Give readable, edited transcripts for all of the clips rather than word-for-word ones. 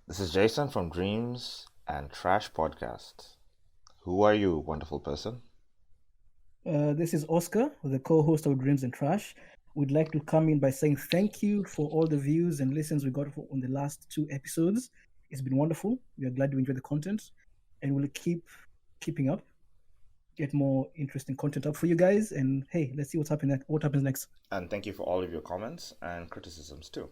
This is Jason from Dreams and Trash Podcast. Who are you, wonderful person? This is Oscar, the co-host of Dreams and Trash. We'd like to come in by saying thank you for all the views and listens we got on the last 2 episodes. It's been wonderful. We are glad you enjoy the content, and we'll keep keeping up, get more interesting content up for you guys. And hey, let's see what's happening. What happens next? And thank you for all of your comments and criticisms too.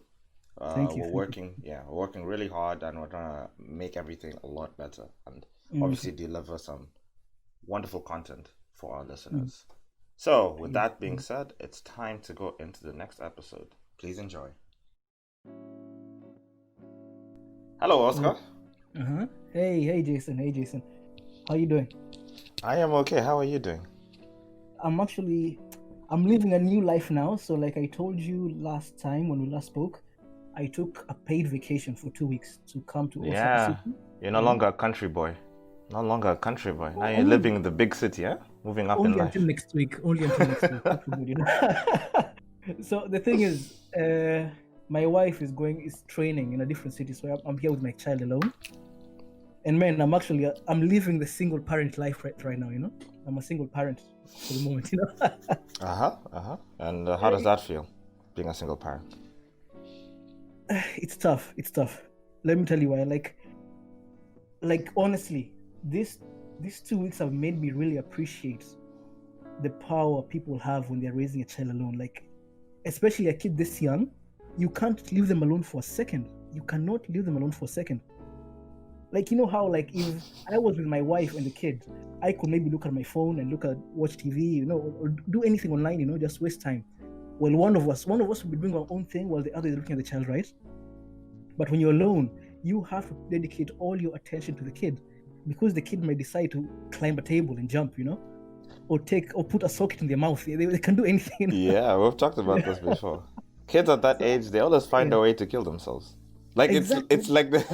Thank you. We're Thank you. working, we're working really hard, and we're trying to make everything a lot better, and Mm, obviously deliver some wonderful content for our listeners. So, with that being mm. said, it's time to go into the next episode. Please enjoy. Hello, Oscar. Uh-huh. Hey, Jason. Hey, Jason. How you doing? I am okay. How are you doing? I'm living a new life now. So like I told you last time when we last spoke, I took a paid vacation for 2 weeks to come to Osaka Yeah, City. you're no You know, longer a country boy. No longer a country boy. Now you're only living in the big city, yeah? Moving up in only until life. next week. Only until next week. That's good, you know. So the thing is, my wife is training in a different city, so I'm here with my child alone. And man, I'm living the single parent life right now. You know, I'm a single parent for the moment. You know. Uh-huh, uh-huh. And how does that feel, being a single parent? It's tough. It's tough. Let me tell you why. Like honestly, these 2 weeks have made me really appreciate the power people have when they're raising a child alone. Like, especially a kid this young, you can't leave them alone for a second. You cannot leave them alone for a second. Like, you know how, like, if I was with my wife and the kid, I could maybe look at my phone and watch TV, you know, or do anything online, you know, just waste time. Well, one of us will be doing our own thing while the other is looking at the child, right? But when you're alone, you have to dedicate all your attention to the kid, because the kid might decide to climb a table and jump, you know, or put a socket in their mouth. They can do anything. You know? Yeah, we've talked about this before. Kids at that So age, they always find yeah, a way to kill themselves. Like it's exactly, like the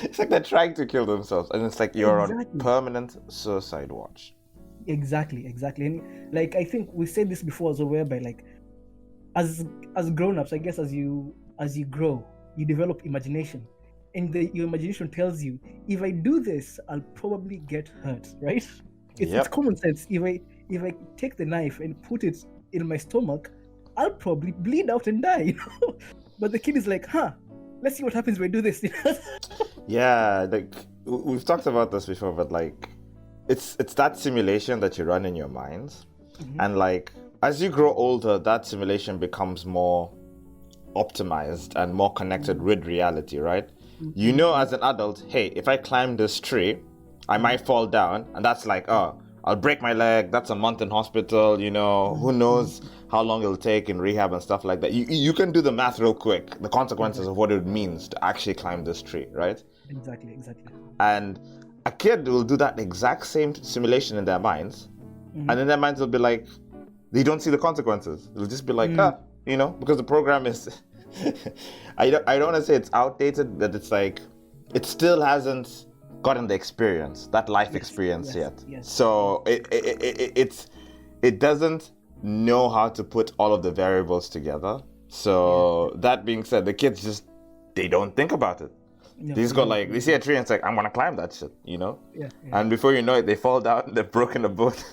it's like they're trying to kill themselves, and it's like you're on exactly, permanent suicide watch. exactly. And like I think we said this before as well, whereby like as grown-ups, I guess as you grow, you develop imagination, and your imagination tells you, if I do this, I'll probably get hurt, right? It's Yep. common sense. If I take the knife and put it in my stomach, I'll probably bleed out and die, you know. But the kid is like, let's see what happens if I do this. Yeah, like we've talked about this before, but like it's that simulation that you run in your minds, Mhm. and like as you grow older, that simulation becomes more optimized and more connected with reality, right? You know, as an adult, hey, if I climb this tree, I might fall down, and that's like, oh, I'll break my leg. That's a month in hospital. You know, who knows how long it'll take in rehab and stuff like that. You can do the math real quick, the consequences Exactly, of what it means to actually climb this tree, right? exactly. And a kid will do that exact same simulation in their minds, Mhm. and in their minds, they'll be like, they don't see the consequences. It'll just be like, Mm, because the program is, I don't want to say it's outdated, but it's like, it still hasn't gotten the experience, that life yes, experience yes, yet. yes, yes. So it doesn't know how to put all of the variables together. Yeah. So that being said, the kids just, they don't think about it. No, They just they go don't. like, they see a tree and it's like, I'm gonna climb that shit, you know? Yeah. And before you know it, they fall down, they've broken a boot,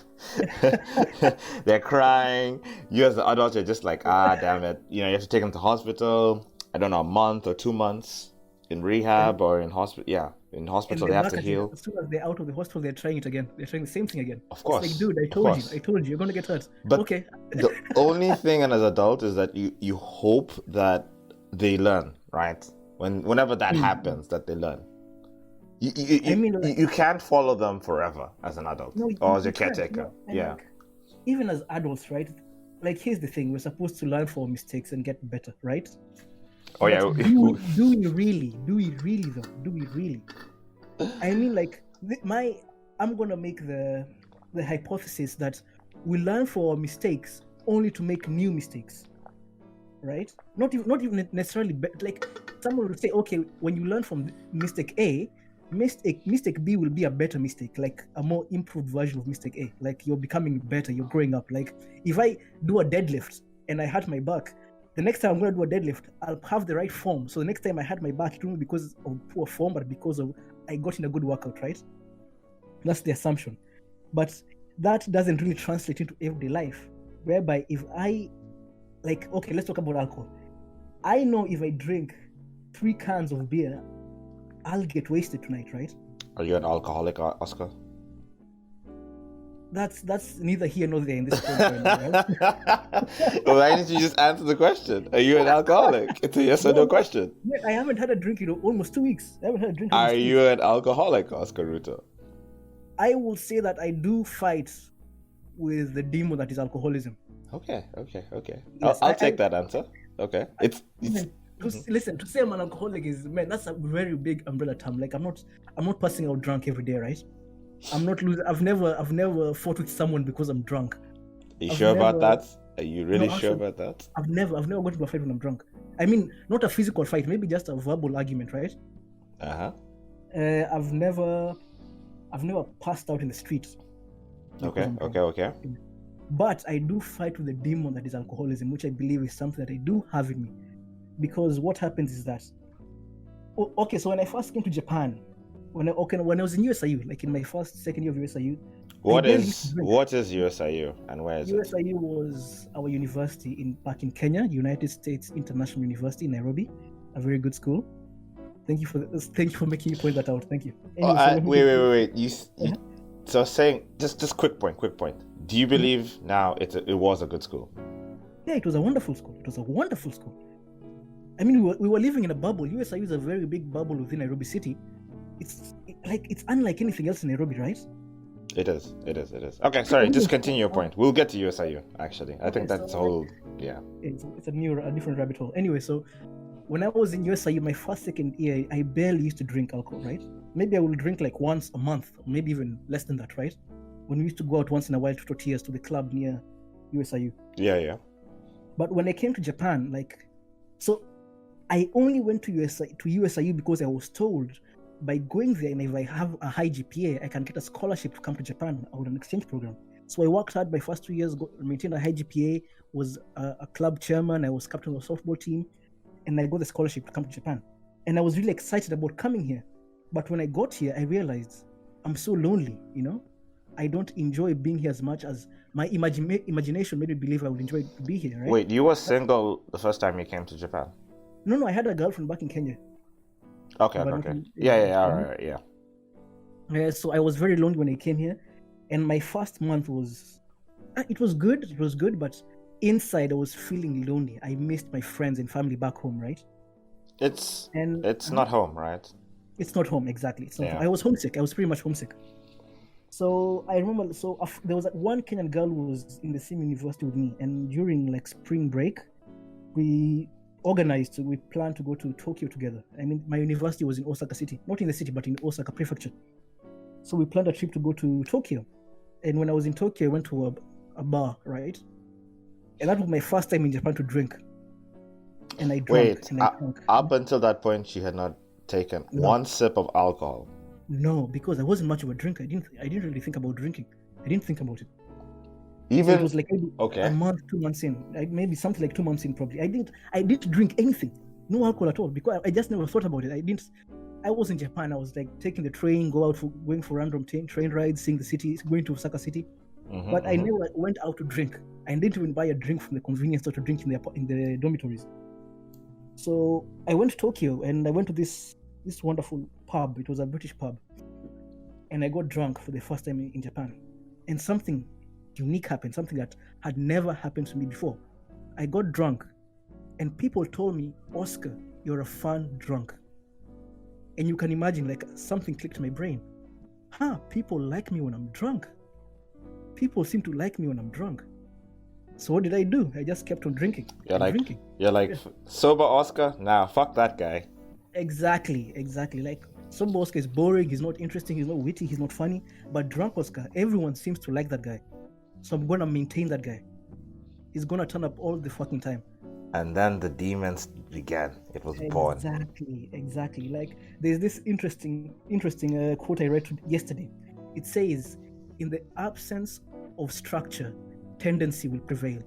they're crying. You as the adult, you're just like, damn it. You know, you have to take them to hospital, I don't know, a month or 2 months in And rehab or in hospital. Yeah, in and hospital, they're they have to back at it heal. as soon as they're out of the hospital. They're trying it again. They're trying the same thing again. Of It's like, course, dude, I of told you. I course. told you. You're gonna get hurt. But Okay. the only thing as an adult is that you hope that they learn, right? Whenever that Mm. happens, that they learn. You, you, I you, mean, you like, you can't follow them forever as an adult no, or as you your can't. caretaker. No, and Yeah. like, even as adults, right? Like, here's the thing: we're supposed to learn from mistakes and get better, right? Oh But yeah. do we really? Do we really though? Do we really? I mean, like, I'm gonna make the hypothesis that we learn from our mistakes only to make new mistakes, right? Not even necessarily like someone will say, okay, when you learn from mistake A, mistake B will be a better mistake, like a more improved version of mistake A. Like, you're becoming better, you're growing up. Like, if I do a deadlift and I hurt my back, The next time I'm going to do a deadlift, I'll have the right form. So the next time I had my back, it won't be because of poor form, but because of I got in a good workout, right? That's the assumption. But that doesn't really translate into everyday life. Whereby if I, like, okay, let's talk about alcohol. I know if I drink 3 cans of beer, I'll get wasted tonight, right? Are you an alcoholic, Oscar? That's neither here nor there in this point right now, right? Well, why didn't you just answer the question? Are you an alcoholic? It's a yes or no question. Yeah, I haven't had a drink in almost 2 weeks. I haven't had a drink. Are you an alcoholic, Oscar Ruto? I will say that I do fight with the demon that is alcoholism. Okay. Yes, I'll take that answer. Okay. Listen, to say I'm an alcoholic is, man, that's a very big umbrella term. Like I'm not passing out drunk every day, right? I'm not losing. I've never fought with someone because I'm drunk. Are you sure about that? Are you really sure about that? I've never got into a fight when I'm drunk. I mean, not a physical fight, maybe just a verbal argument, right? I've never passed out in the streets. Okay. But I do fight with the demon that is alcoholism, which I believe is something that I do have in me. Because what happens is that, okay, so when I first came to Japan, when I was in USIU, like in my second year of USIU. What is USIU and where is it? USIU was our university back in Kenya, United States International University in Nairobi, a very good school. Thank you for making me point that out. Thank you. Anyway, wait. So saying just quick point. Do you believe now it was a good school? Yeah, it was a wonderful school. I mean, we were living in a bubble. USIU is a very big bubble within Nairobi city. It's unlike anything else in Nairobi, right? It is. Okay, sorry, just continue your point. We'll get to USIU, actually. I think that's yeah. It's a different rabbit hole. Anyway, so when I was in USIU, my second year, I barely used to drink alcohol, right? Maybe I will drink like once a month, or maybe even less than that, right? When we used to go out once in a while to tortillas to the club near USIU. Yeah. But when I came to Japan, so I only went to USIU because I was told by going there, and if I have a high GPA, I can get a scholarship to come to Japan on an exchange program. So I worked hard my first 2 years, maintained a high GPA, was a club chairman, I was captain of the softball team, and I got the scholarship to come to Japan. And I was really excited about coming here. But when I got here, I realized I'm so lonely, I don't enjoy being here as much as my imagination made me believe I would enjoy to be here, right? Wait, you were single the first time you came to Japan? No, I had a girlfriend back in Kenya. Okay. Yeah, all right, yeah. So I was very lonely when I came here, and my first month was good, but inside I was feeling lonely. I missed my friends and family back home, right? It's not home, right? It's not home, exactly. It's not home. I was homesick. I was pretty much homesick. So I remember, there was one Kenyan girl who was in the same university with me, and during spring break, we planned to go to Tokyo together. I mean, my university was in Osaka City, not in the city, but in Osaka Prefecture. So we planned a trip to go to Tokyo. And when I was in Tokyo, I went to a bar, right? And that was my first time in Japan to drink. And I drank. Up until that point, she had not taken one sip of alcohol. No, because I wasn't much of a drinker. I didn't really think about drinking. I didn't think about it. Even it was like maybe a month, 2 months in, maybe something like 2 months in probably. I didn't drink anything, no alcohol at all, because I just never thought about it. I was in Japan. I was taking the train, going for random train rides, seeing the city, going to Osaka City. But I never went out to drink. I didn't even buy a drink from the convenience store to drink in the dormitories. So I went to Tokyo, and I went to this wonderful pub. It was a British pub, and I got drunk for the first time in Japan, and something unique happened, something that had never happened to me before. I got drunk, and people told me, "Oscar, you're a fun drunk." And you can imagine, something clicked in my brain. People like me when I'm drunk. People seem to like me when I'm drunk. So what did I do? I just kept on drinking. You're sober Oscar? Nah, fuck that guy. Exactly. Sober Oscar is boring, he's not interesting, he's not witty, he's not funny. But drunk Oscar, everyone seems to like that guy. So I'm gonna maintain that guy. He's gonna turn up all the fucking time. And then the demons began. It was born. Exactly. There's this interesting quote I read yesterday. It says, "In the absence of structure, tendency will prevail."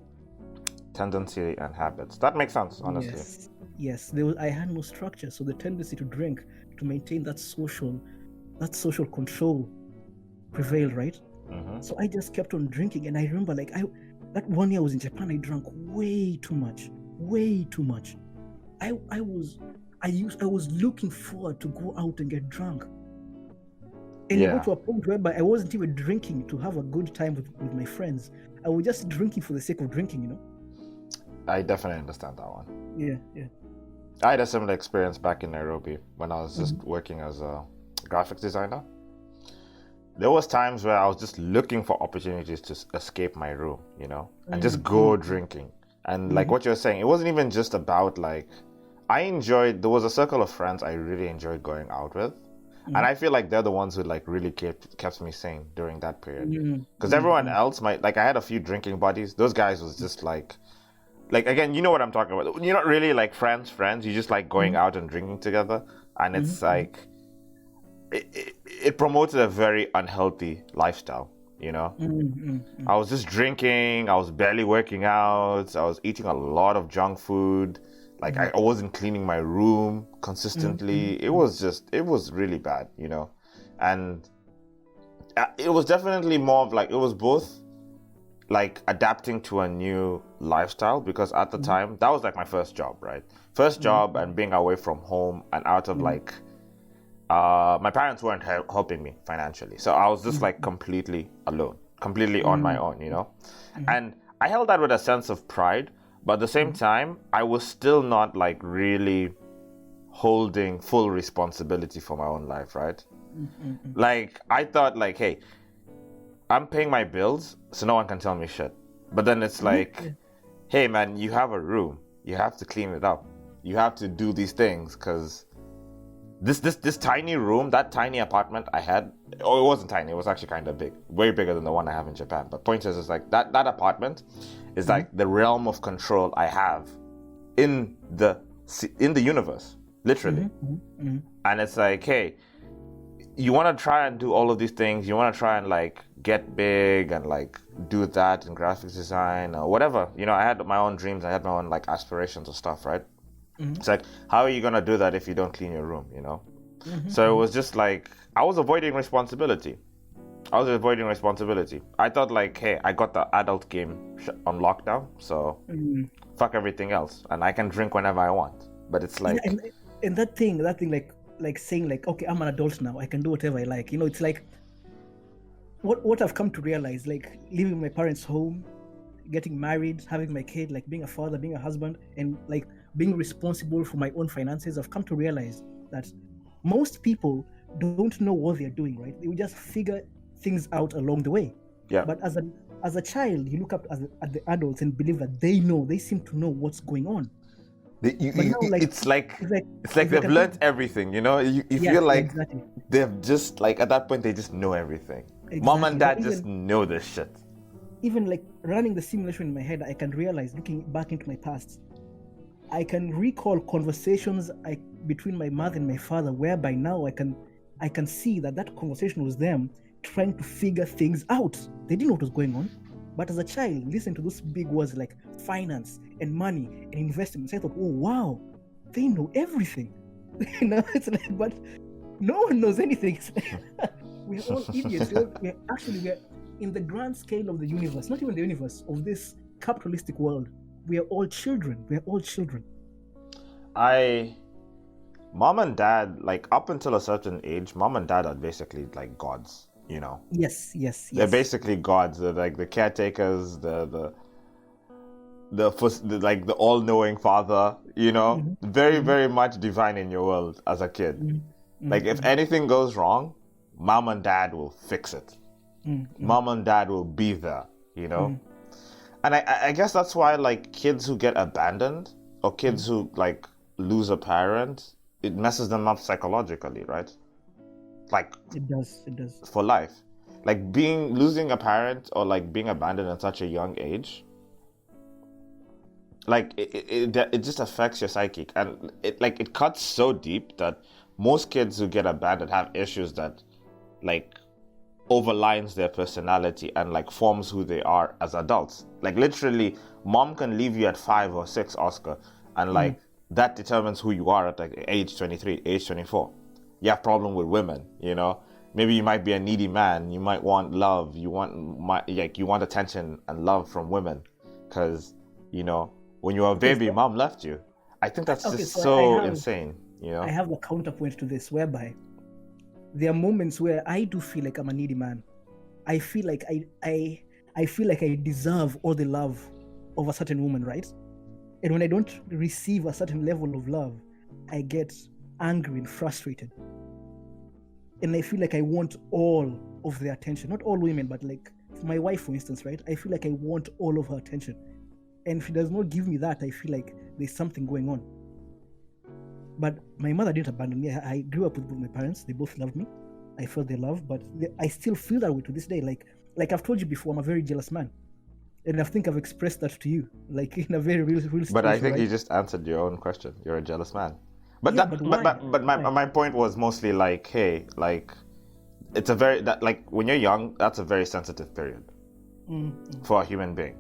tendency and habits. That makes sense, honestly. Yes. I had no structure, so the tendency to drink to maintain that social control prevailed, right? Mm-hmm. So I just kept on drinking, and I remember that one year I was in Japan, I drank way too much. I was looking forward to go out and get drunk. And it got to a point whereby I wasn't even drinking to have a good time with my friends. I was just drinking for the sake of drinking, you know? I definitely understand that one. Yeah. I had a similar experience back in Nairobi when I was just working as a graphic designer. There was times where I was just looking for opportunities to escape my room, you know, and just go drinking. And like what you're saying, it wasn't even just about there was a circle of friends I really enjoyed going out with. And I feel like they're the ones who really kept me sane during that period. Because everyone else I had a few drinking buddies. Those guys was just like again, you know what I'm talking about. You're not really like friends. You just like going out and drinking together. And it's like, it promoted a very unhealthy lifestyle, you know? I was just drinking. I was barely working out. I was eating a lot of junk food. I wasn't cleaning my room consistently. It was really bad, you know? And it was definitely more of it was both adapting to a new lifestyle, because at the time, that was my first job, right? First job and being away from home and out of my parents weren't helping me financially. So I was just completely alone, completely on my own, you know? And I held that with a sense of pride. But at the same time, I was still not really holding full responsibility for my own life, right? I thought hey, I'm paying my bills, so no one can tell me shit. But then it's hey man, you have a room. You have to clean it up. You have to do these things, because this tiny room, that tiny apartment I had, it wasn't tiny, it was actually kind of big, way bigger than the one I have in Japan. But point is, it's that apartment is the realm of control I have in the universe, literally. And it's hey, you want to try and do all of these things, you want to try and get big and do that in graphics design or whatever, you know. I had my own dreams, I had my own aspirations or stuff, right? It's how are you gonna do that if you don't clean your room, you know? So it was just I was avoiding responsibility. I thought hey, I got the adult game on lockdown, so fuck everything else, and I can drink whenever I want. But it's and that thing saying okay, I'm an adult now, I can do whatever I like, you know. It's what I've come to realize, leaving my parents' home, getting married, having my kid, being a father, being a husband, and being responsible for my own finances. I've come to realize that most people don't know what they're doing, right? They will just figure things out along the way. Yeah. But as a child, you look up at the adults and believe that they seem to know what's going on. It's like they've learned everything, you know. You feel exactly. They've just at that point they just know everything. Exactly. Mom and dad just know this shit. Even running the simulation in my head, I can realize, looking back into my past, I can recall conversations between my mother and my father, whereby now I can see that conversation was them trying to figure things out. They didn't know what was going on. But as a child, listening to those big words like finance and money and investments, I thought, oh wow, they know everything. You know, it's but no one knows anything. We're all idiots. We're in the grand scale of the universe, not even the universe, of this capitalistic world. We are all children. Mom and dad, up until a certain age, mom and dad are basically gods, you know. Yes. They're basically gods. They're the caretakers, the all-knowing father, you know. Very, very much divine in your world as a kid. If anything goes wrong, mom and dad will fix it. Mom and dad will be there, you know. And I guess that's why kids who get abandoned or kids who lose a parent, it messes them up psychologically, right? It does for life. Losing a parent or being abandoned at such a young age, it just affects your psyche, and it cuts so deep that most kids who get abandoned have issues that overlines their personality and like forms who they are as adults. Like literally, mom can leave you at 5 or 6, Oscar, and like that determines who you are at like age 23, age 24. You have problem with women, you know. Maybe you might be a needy man. You might want love. You want attention and love from women, because you know when you were a baby, mom left you. I think that's just so insane. You know, I have a counterpoint to this, whereby there are moments where I do feel like I'm a needy man. I feel like I feel like I deserve all the love of a certain woman, right? And when I don't receive a certain level of love, I get angry and frustrated. And I feel like I want all of the attention. Not all women, but like my wife, for instance, right? I feel like I want all of her attention. And if she does not give me that, I feel like there's something going on. But my mother didn't abandon me. I grew up with both my parents. They both loved me. I felt their love, but I still feel that way to this day. Like I've told you before, I'm a very jealous man. And I think I've expressed that to you, like in a very real situation. But I think right? You just answered your own question. You're a jealous man. But my point was mostly like, hey, like it's a very like when you're young, that's a very sensitive period for a human being.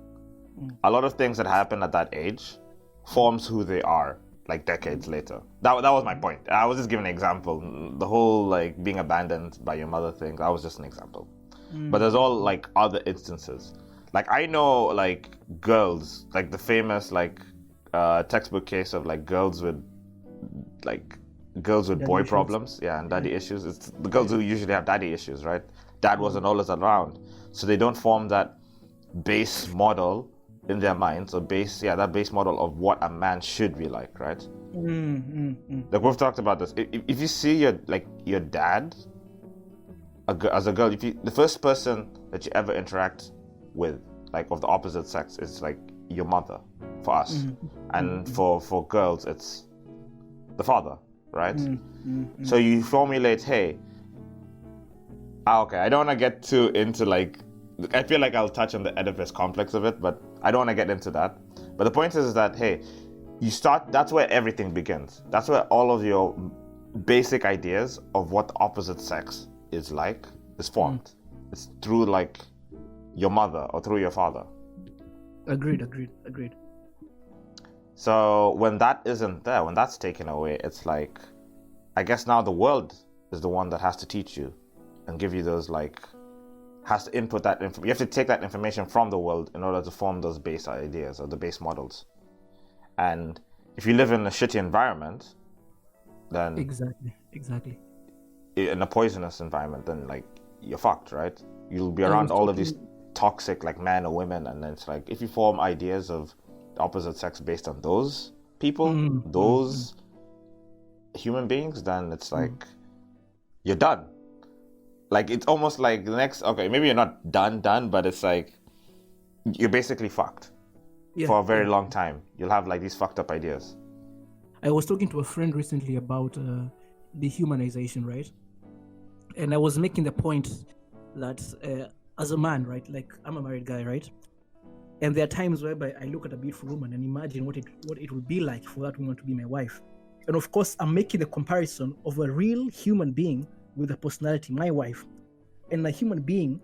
A lot of things that happen at that age forms who they are like decades later. That was my point. I was just giving an example. The whole like being abandoned by your mother thing, that was just an example. But there's all like other instances. Like I know like girls, like the famous like textbook case of like girls with boy issues. Problems, and daddy issues. It's the girls who usually have daddy issues, right? Dad wasn't always around, so they don't form that base model in their minds, or that base model of what a man should be like, right? Like we've talked about this. If you see your dad as a girl, the first person that you ever interact with, like of the opposite sex, is like your mother for us, and for girls it's the father, right? So you formulate, hey, okay, I don't want to get too into like, I feel like I'll touch on the Oedipus complex of it, but I don't want to get into that. But the point is that, hey, that's where everything begins. That's where all of your basic ideas of what the opposite sex is like is formed. It's through like your mother or through your father. Agreed. So when that isn't there, when that's taken away, it's like, I guess now the world is the one that has to teach you and give you those like, has to input that you have to take that information from the world in order to form those base ideas or the base models. And if you live in a shitty environment, then exactly in a poisonous environment, then like you're fucked, right? You'll be around all of these toxic like men or women, and then it's like if you form ideas of the opposite sex based on those people, those human beings, then it's like you're done. Like it's almost like the next, okay, maybe you're not done, but it's like you're basically fucked for a very long time. You'll have like these fucked up ideas. I was talking to a friend recently about dehumanization, right? And I was making the point that as a man, right, like I'm a married guy, right? And there are times whereby I look at a beautiful woman and imagine what it would be like for that woman to be my wife. And of course, I'm making the comparison of a real human being with a personality, my wife, and a human being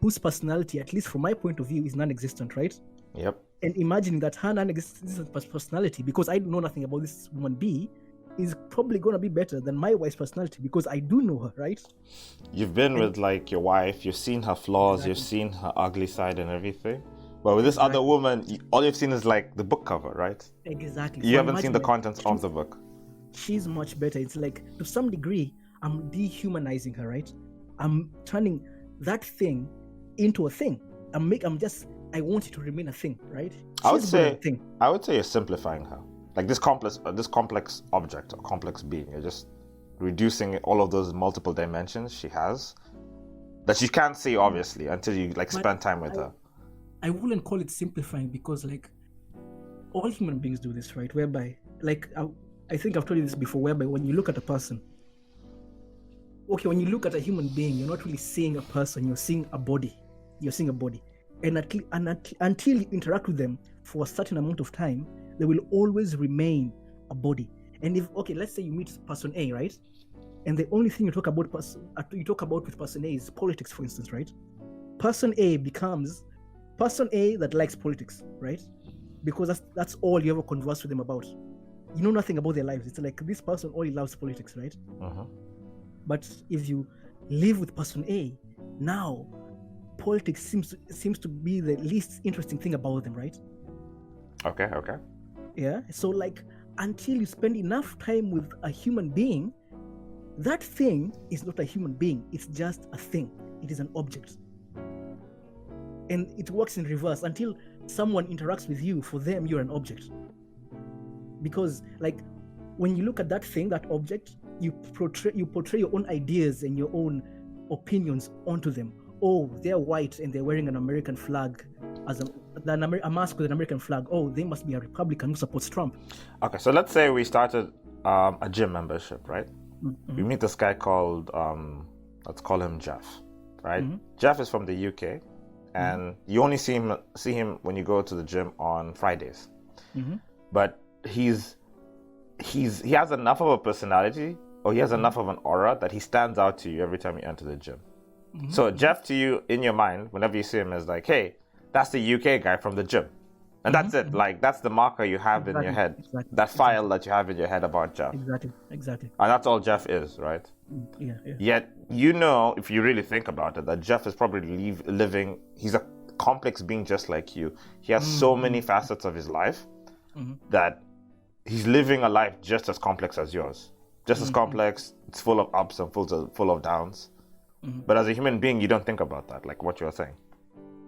whose personality, at least from my point of view, is non-existent, right? Yep. And imagining that her non-existent personality, because I know nothing about this woman B, is probably going to be better than my wife's personality because I do know her, right? You've been with like your wife, you've seen her flaws, you've seen her ugly side and everything. But with this other woman, all you've seen is like the book cover, right? Exactly. You haven't seen the contents of the book. She's much better. It's like, to some degree, I'm dehumanizing her, right? I'm turning that thing into a thing. I want it to remain a thing, right? I would say you're simplifying her. Like this complex object or complex being. You're just reducing all of those multiple dimensions she has that she can't see, obviously, until you like spend time with her. I wouldn't call it simplifying because like all human beings do this, right? Whereby like I think I've told you this before, whereby when you look at a person, when you look at a human being, you're not really seeing a person, you're seeing a body. And until you interact with them for a certain amount of time, they will always remain a body. And let's say you meet person A, right? and the only thing you talk about with person A is politics, for instance, right? Person A becomes person A that likes politics, right? Because that's all you ever converse with them about. You know nothing about their lives. It's like this person only loves politics, right? But if you live with person A, now politics seems to be the least interesting thing about them, right? Okay. Yeah. So like until you spend enough time with a human being, that thing is not a human being. It's just a thing. It is an object. And it works in reverse. Until someone interacts with you, for them, you're an object. Because like when you look at that thing, that object, you portray your own ideas and your own opinions onto them. Oh, they're white and they're wearing an American flag as a mask with an American flag. Oh, they must be a Republican who supports Trump. Okay, so let's say we started a gym membership, right? We meet this guy called, let's call him Jeff, right? Jeff is from the UK, and you only see him when you go to the gym on Fridays. But he has enough of a personality, or he has enough of an aura that he stands out to you every time you enter the gym. So Jeff, to you, in your mind, whenever you see him, is like, hey, that's the UK guy from the gym. And that's it. Like, that's the marker you have in your head. That file that you have in your head about Jeff. Exactly. And that's all Jeff is, right? Yeah. Yet, you know, if you really think about it, that Jeff is probably living, he's a complex being just like you. He has so many facets of his life that he's living a life just as complex as yours. Just as complex, it's full of ups and full of downs. But as a human being, you don't think about that, like what you're saying.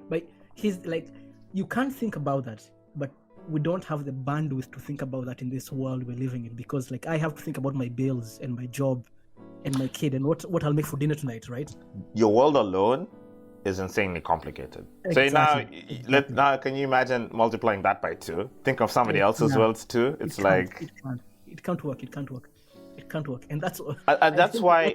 But he's like, you can't think about that, but we don't have the bandwidth to think about that in this world we're living in, because like I have to think about my bills and my job and my kid and what I'll make for dinner tonight, right? Your world alone is insanely complicated. Exactly. So now can you imagine multiplying that by 2? Think of somebody else's worlds too. It can't work. And that's why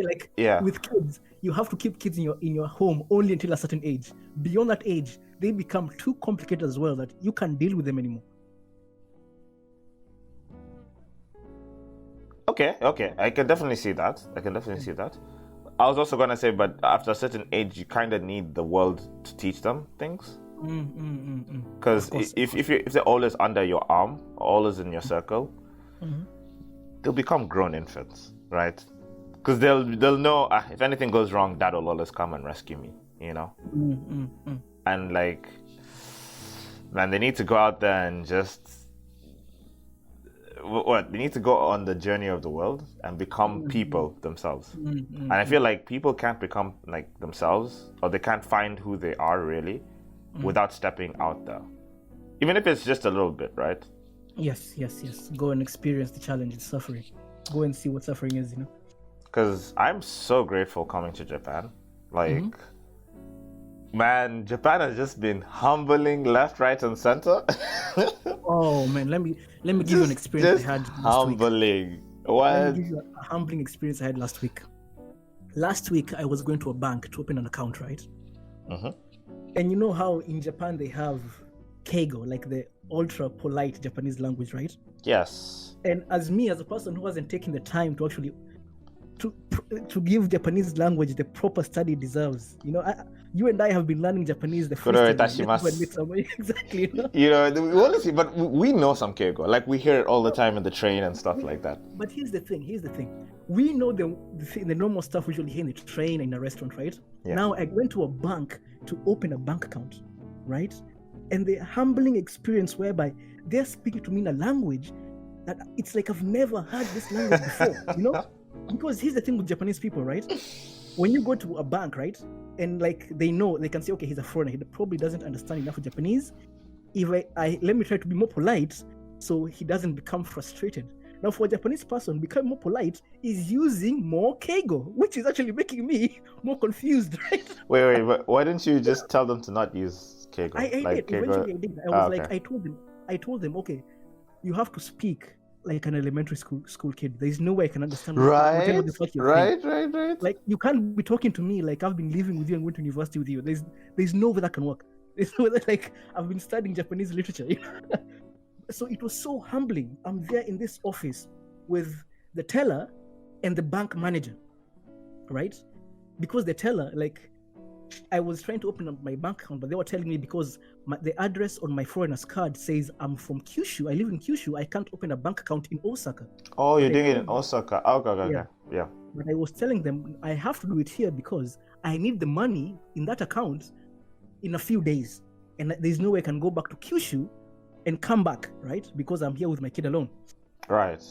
like with kids, you have to keep kids in your home only until a certain age. Beyond that age, they become too complicated as well that you can't deal with them anymore. Okay. I can definitely see that. I was also gonna say, but after a certain age, you kind of need the world to teach them things. Because if they're always under your arm, always in your circle, they'll become grown infants, right? Because they'll know, if anything goes wrong, Dad will always come and rescue me, you know? And like, man, they need to go out there and just, they need to go on the journey of the world and become people themselves. And I feel like people can't become like themselves, or they can't find who they are really without stepping out there. Even if it's just a little bit, right? Yes. Go and experience the challenge, the suffering. Go and see what suffering is, you know? Because I'm so grateful coming to Japan. Like, man, Japan has just been humbling left, right, and center. Oh man, let me give you an experience I had last week. Humbling. What? Let me give you a humbling experience I had last week. Last week, I was going to a bank to open an account, right? And you know how in Japan they have keigo, like the ultra polite Japanese language, right? Yes. And as a person who hasn't taken the time to actually to give Japanese language the proper study it deserves, you know, you and I have been learning Japanese the first time. Exactly. You know, we want to see, but we know some keigo. Like we hear it all the time in the train and stuff like that. But here's the thing. We know the normal stuff we usually hear in the train and in a restaurant, right? Yeah. Now I went to a bank to open a bank account, right? And the humbling experience whereby they're speaking to me in a language that it's like I've never heard this language before, you know? Because here's the thing with Japanese people, right? When you go to a bank, right? And like they can say, okay, he's a foreigner. He probably doesn't understand enough of Japanese. If let me try to be more polite so he doesn't become frustrated. Now, for a Japanese person, becoming more polite is using more keigo, which is actually making me more confused, right? Wait, but why didn't you just tell them to not use keigo? I did. Eventually, I did. I was like, I told them, okay, you have to speak like an elementary school kid. There's no way I can understand whatever the fuck you're saying. Right. Like, you can't be talking to me like I've been living with you and went to university with you. There's no way that can work. There's no way that, like, I've been studying Japanese literature. So it was so humbling. I'm there in this office with the teller, and the bank manager, right? Because the teller, like, I was trying to open up my bank account, but they were telling me because the address on my foreigner's card says I'm from Kyushu, I live in Kyushu, I can't open a bank account in Osaka. Oh, you're doing it in Osaka. Okay. Yeah. But I was telling them I have to do it here because I need the money in that account in a few days. And there's no way I can go back to Kyushu and come back, right? Because I'm here with my kid alone. Right.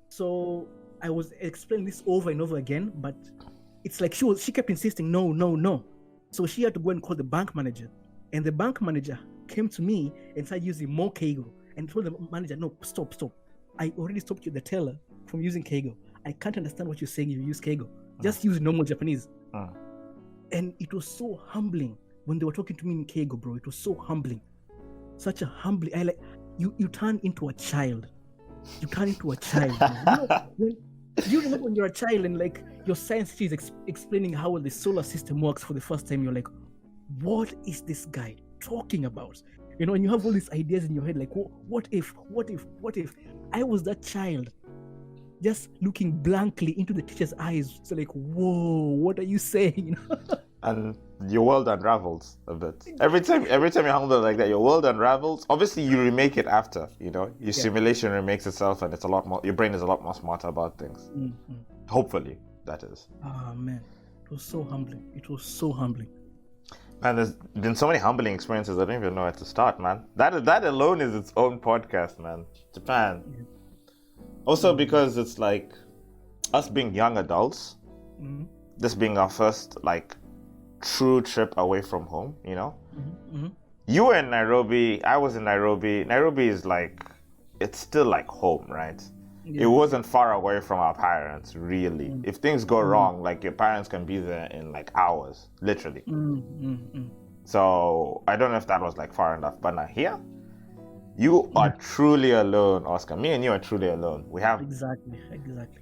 So I was explaining this over and over again, but it's like she kept insisting, no. So she had to go and call the bank manager. And the bank manager came to me and started using more Keigo and told the manager, no, stop. I already stopped you, the teller, from using Keigo. I can't understand what you're saying if you use Keigo. Just use normal Japanese. And it was so humbling when they were talking to me in Keigo, bro. It was so humbling. Such a humbling. You turn into a child. You turn into a child. Do you remember when you're a child and like your science teacher is explaining how the solar system works for the first time? You're like, what is this guy talking about? You know, and you have all these ideas in your head, like, what if? I was that child, just looking blankly into the teacher's eyes. It's like, whoa, what are you saying? And your world unravels a bit. Every time you're humble like that, your world unravels. Obviously, you remake it after, you know. Your simulation remakes itself, and it's a lot more. Your brain is a lot more smarter about things. Mm-hmm. Hopefully, that is. Oh man, it was so humbling. Man, there's been so many humbling experiences. I don't even know where to start, man. That alone is its own podcast, man. Japan. Yeah. Also, because it's like us being young adults. Mm-hmm. This being our first like true trip away from home, you know. Mm-hmm. You were in Nairobi, I was in Nairobi. Nairobi is like, it's still like home, right? Yeah. It wasn't far away from our parents, really. Mm-hmm. If things go wrong, like your parents can be there in like hours, literally. Mm-hmm. So I don't know if that was like far enough, but now here, you are truly alone, Oscar. Me and you are truly alone. We have exactly.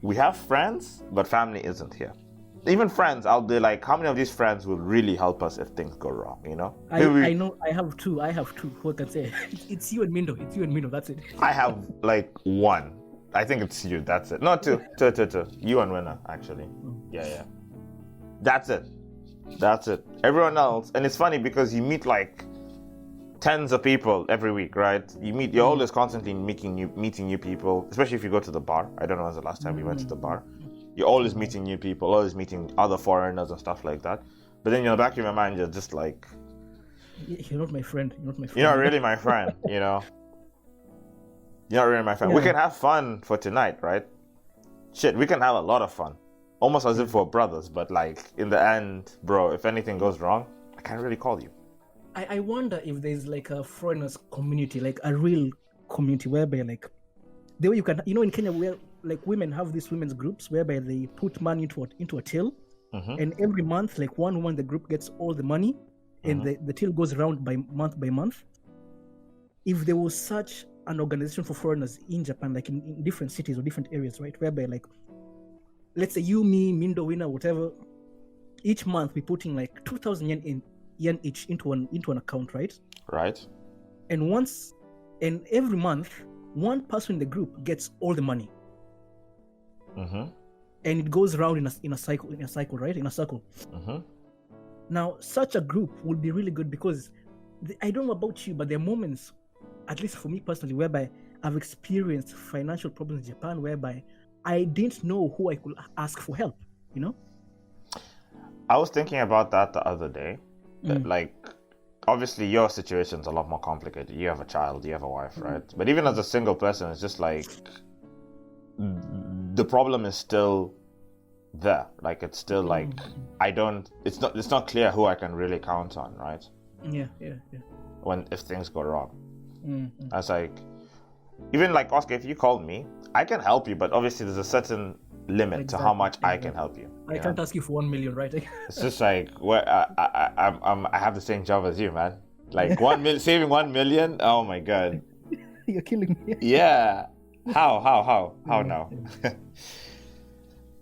We have friends, but family isn't here. Even friends, I'll be like, how many of these friends will really help us if things go wrong, you know? I know, I have two. Who can say? It's you and Mindo, that's it. I have like one. I think it's you, that's it. No, two. You and Winner, actually. Yeah. That's it. Everyone else, and it's funny because you meet like tens of people every week, right? You're always constantly meeting new people, especially if you go to the bar. I don't know when's the last time we went to the bar. You're always meeting new people, always meeting other foreigners and stuff like that. But then in the back of your mind, you're just like... You're not my friend. You're not really my friend, you know? You're not really my friend. Yeah. We can have fun for tonight, right? Shit, we can have a lot of fun. Almost as if we're brothers, but like, in the end, bro, if anything goes wrong, I can't really call you. I wonder if there's like a foreigners community, like a real community whereby like... The way you can... You know, in Kenya, where... like women have these women's groups whereby they put money into a till, and every month like one woman in the group gets all the money, and the till goes around by month. If there was such an organization for foreigners in Japan, like in different cities or different areas, right, whereby like, let's say you, me, Mindo, Winner, whatever, each month we putting like 2,000 yen each into an account, right? And every month one person in the group gets all the money. And it goes around in a cycle, right? In a circle. Now, such a group would be really good because I don't know about you, but there are moments, at least for me personally, whereby I've experienced financial problems in Japan, whereby I didn't know who I could ask for help. You know? I was thinking about that the other day. Like, obviously, your situation's a lot more complicated. You have a child, you have a wife, right? But even as a single person, it's just like, the problem is still there. Like, it's still like, it's not clear who I can really count on, right? Yeah. If things go wrong. I was like, even like, Oscar, if you called me, I can help you, but obviously there's a certain limit to how much I can help you. I can't ask you for 1 million, right? It's just like, I have the same job as you, man. Like, saving 1 million, oh my god. You're killing me. Yeah. How now?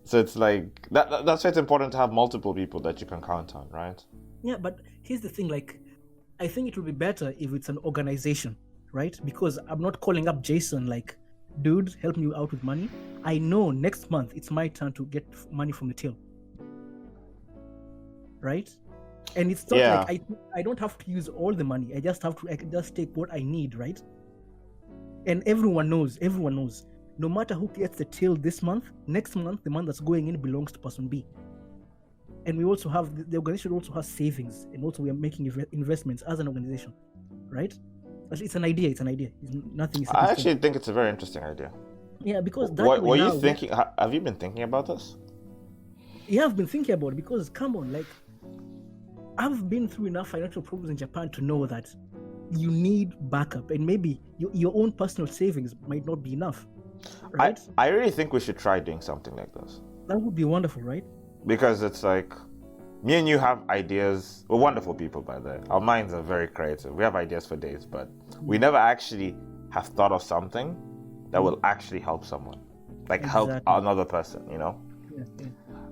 So it's like, that's why it's important to have multiple people that you can count on, right? Yeah, but here's the thing, like, I think it would be better if it's an organization, right? Because I'm not calling up Jayson like, dudes, help me out with money. I know next month it's my turn to get money from the till. Right? And it's not like I don't have to use all the money. I can just take what I need, right? And everyone knows. No matter who gets the till this month, next month, the month that's going in belongs to person B. And we also have, the organization also has savings, and also we are making investments as an organization, right? It's an idea. It's nothing. I actually think it's a very interesting idea. Yeah, because that what were you thinking? Have you been thinking about this? Yeah, I've been thinking about it because, come on, like, I've been through enough financial problems in Japan to know that you need backup, and maybe your own personal savings might not be enough, right? I really think we should try doing something like this. That would be wonderful, right? Because it's like, me and you have ideas. We're wonderful people, by the way. Our minds are very creative. We have ideas for days, but we never actually have thought of something that will actually help someone, like help another person, you know? Yeah.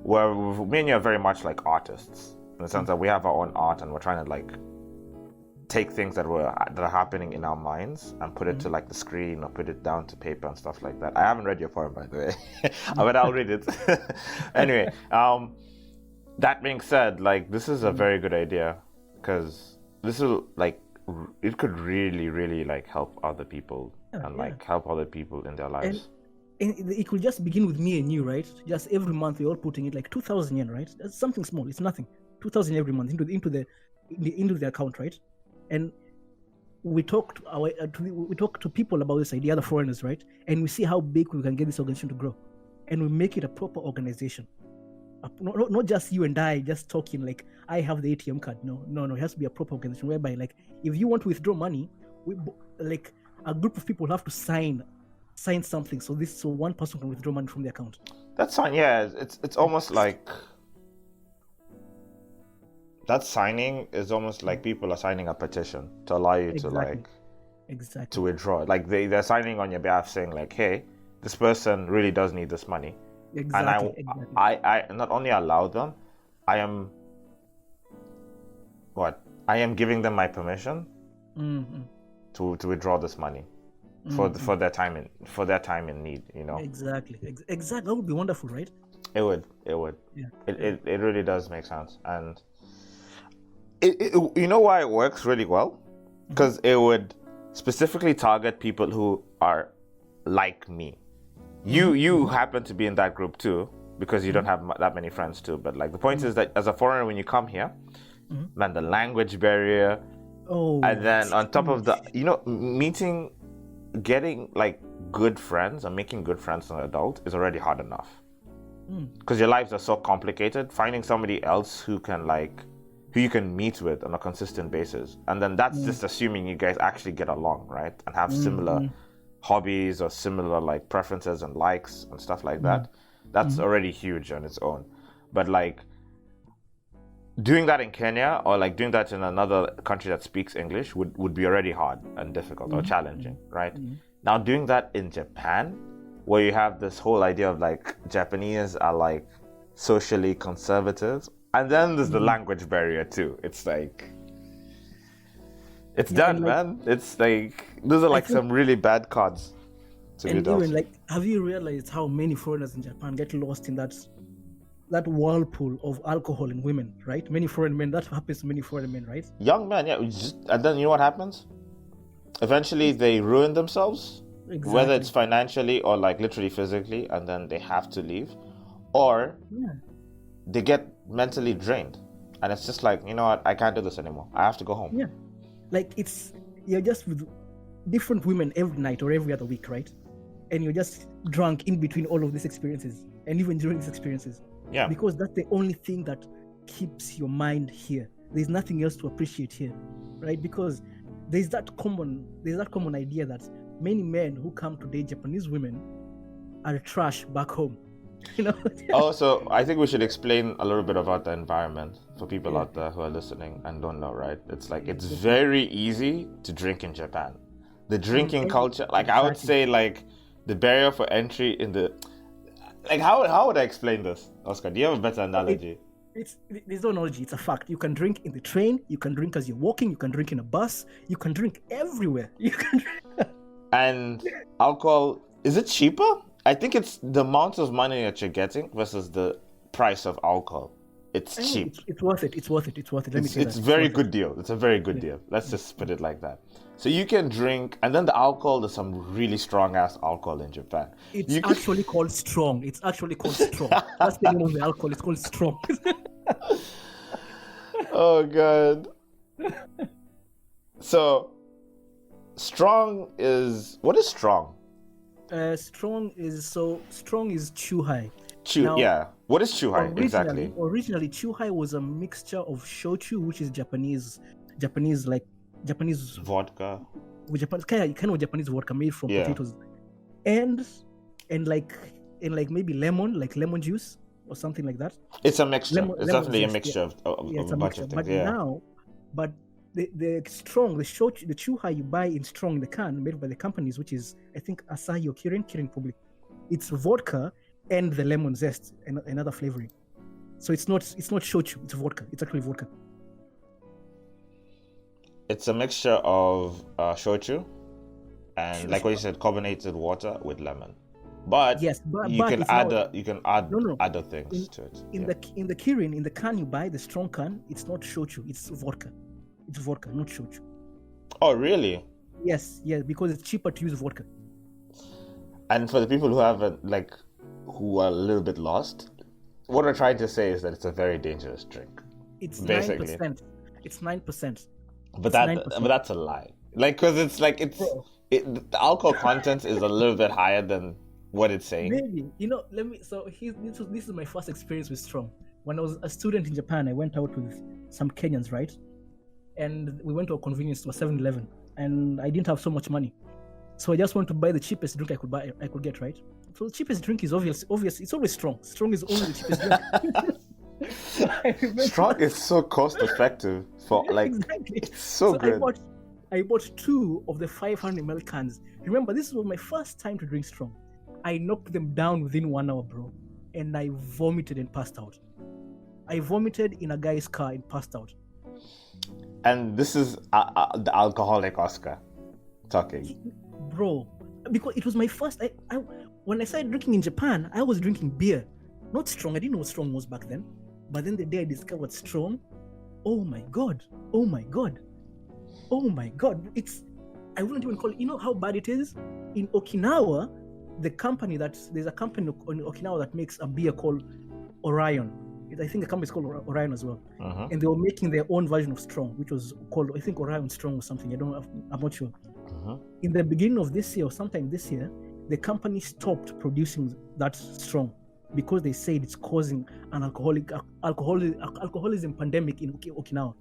Where me and you are very much like artists, in the sense that we have our own art and we're trying to like take things that are happening in our minds and put it to like the screen or put it down to paper and stuff like that. I haven't read your poem, by the way, but I'll read it. Anyway, that being said, like, this is a very good idea, because this will, like, it could really, really like help other people like help other people in their lives. And it could just begin with me and you, right? Just every month we're all putting it like 2,000 yen, right? That's something small. It's nothing. 2,000 every month into the account, right? And we talk to people about this idea, the foreigners, right? And we see how big we can get this organization to grow, and we make it a proper organization. Not just you and I just talking like I have the ATM card. No. It has to be a proper organization whereby, like, if you want to withdraw money, like a group of people have to sign something. So one person can withdraw money from the account. That's fine. Yeah, it's almost like that signing is almost like people are signing a petition to allow you to to withdraw. Like they're signing on your behalf, saying like, hey, this person really does need this money. Exactly. And I not only allow them, I am giving them my permission to withdraw this money for their time in need, you know. Exactly. That would be wonderful, right? It would. Yeah. It really does make sense, and it you know why it works really well? Because it would specifically target people who are like me. You happen to be in that group too, because you don't have that many friends too. But like the point is that as a foreigner, when you come here, man, the language barrier, and then on top of the, you know, getting like good friends and making good friends as an adult is already hard enough. Because your lives are so complicated. Finding somebody else who you can meet with on a consistent basis, and then that's just assuming you guys actually get along, right, and have similar hobbies or similar like preferences and likes and stuff like that. That's already huge on its own. But like doing that in Kenya or like doing that in another country that speaks English would be already hard and difficult or challenging, right? Now doing that in Japan, where you have this whole idea of like Japanese are like socially conservative, and then there's the language barrier too. It's like it's done, man. It's like those are like some really bad cards to be done. Even like, have you realized how many foreigners in Japan get lost in that whirlpool of alcohol and women, right? Many foreign men. That happens to many foreign men, right? Young men, yeah. And then you know what happens? Eventually, they ruin themselves, whether it's financially or like literally physically, and then they have to leave, or they get mentally drained, and it's just like, you know what? I can't do this anymore. I have to go home. Yeah. Like you're just with different women every night or every other week, right? And you're just drunk in between all of these experiences, and even during these experiences. Yeah. Because that's the only thing that keeps your mind here. There's nothing else to appreciate here, right? Because there's that common idea that many men who come to date Japanese women are trash back home. You know? Also, I think we should explain a little bit about the environment for people out there who are listening and don't know, right? It's like it's very easy to drink in Japan. The drinking culture, like I would say, like the barrier for entry in the, like how would I explain this, Oscar? Do you have a better analogy? There's no analogy. It's a fact. You can drink in the train. You can drink as you're walking. You can drink in a bus. You can drink everywhere. You can. And alcohol Is it cheaper? I think it's the amount of money that you're getting versus the price of alcohol. It's cheap. It's worth it. It's worth it. It's worth it. Let me say It's that. very good deal. It's a very good deal. Let's just put it like that. So you can drink, and then the alcohol, there's some really strong ass alcohol in Japan. It's actually called strong. It's actually called strong. That's the name of the alcohol. It's called strong. Oh god. So strong is, what is strong? Strong is chuhai. Yeah. What is chuhai exactly? Originally, chuhai was a mixture of shochu, which is Japanese Vodka. kind of Japanese vodka made from potatoes, and maybe lemon juice or something like that. It's a mixture. It's definitely a mixture of a bunch of things. But the strong, the chuhai you buy in strong in the can, made by the companies, which is I think Asahi or Kirin probably. It's vodka and the lemon zest and another flavoring. So it's not shochu, it's vodka. It's actually vodka. It's a mixture of shochu and, like what you said, carbonated water with lemon. But yes, you can add other things to it. In the Kirin, in the can you buy, the strong can, it's not shochu, it's vodka. It's vodka, not shochu. Oh, really? Yes, because it's cheaper to use vodka. And for the people who who are a little bit lost, what we're trying to say is that it's a very dangerous drink. It's basically 9%. It's 9%. But that's a lie. Because the alcohol content is a little bit higher than what it's saying. Maybe. This is my first experience with strong. When I was a student in Japan, I went out with some Kenyans, right? And we went to a convenience store, 7-Eleven, and I didn't have so much money. So I just wanted to buy the cheapest drink I could get, right? So the cheapest drink is obvious. It's always strong. Strong is only the cheapest drink. Strong is so cost effective exactly. It's so good. I bought 2 of the 500 ml cans. Remember, this was my first time to drink strong. I knocked them down within 1 hour, bro, and I vomited and passed out. I vomited in a guy's car and passed out. And this is the alcoholic Oscar talking, bro, because it was my first. When I started drinking in Japan, I was drinking beer, not strong. I didn't know what strong was back then. But then the day I discovered strong, oh my god, I wouldn't even call it. You know how bad it is in Okinawa. There's a company in Okinawa that makes a beer called Orion. I think the company is called Orion as well. And they were making their own version of strong, which was called, I think, Orion Strong or something. I'm not sure. In the beginning of this year or sometime this year, the company stopped producing that strong because they said it's causing an alcoholism pandemic in Okinawa.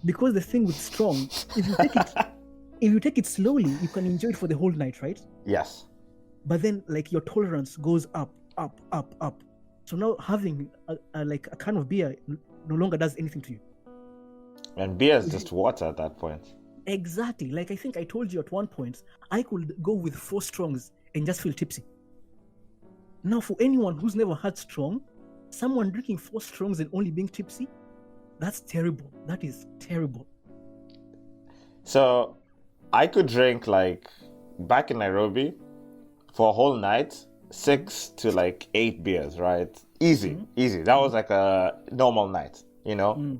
Because the thing with strong, if you take it slowly, you can enjoy it for the whole night, right? Yes. But then, your tolerance goes up. So now having a can of beer no longer does anything to you. And beer is just water at that point. Exactly. I think I told you at one point, I could go with 4 strongs and just feel tipsy. Now, for anyone who's never had strong, someone drinking 4 strongs and only being tipsy, that's terrible. That is terrible. So, I could drink, back in Nairobi, for a whole night, 6 to 8 beers, right? Easy. That was a normal night, you know?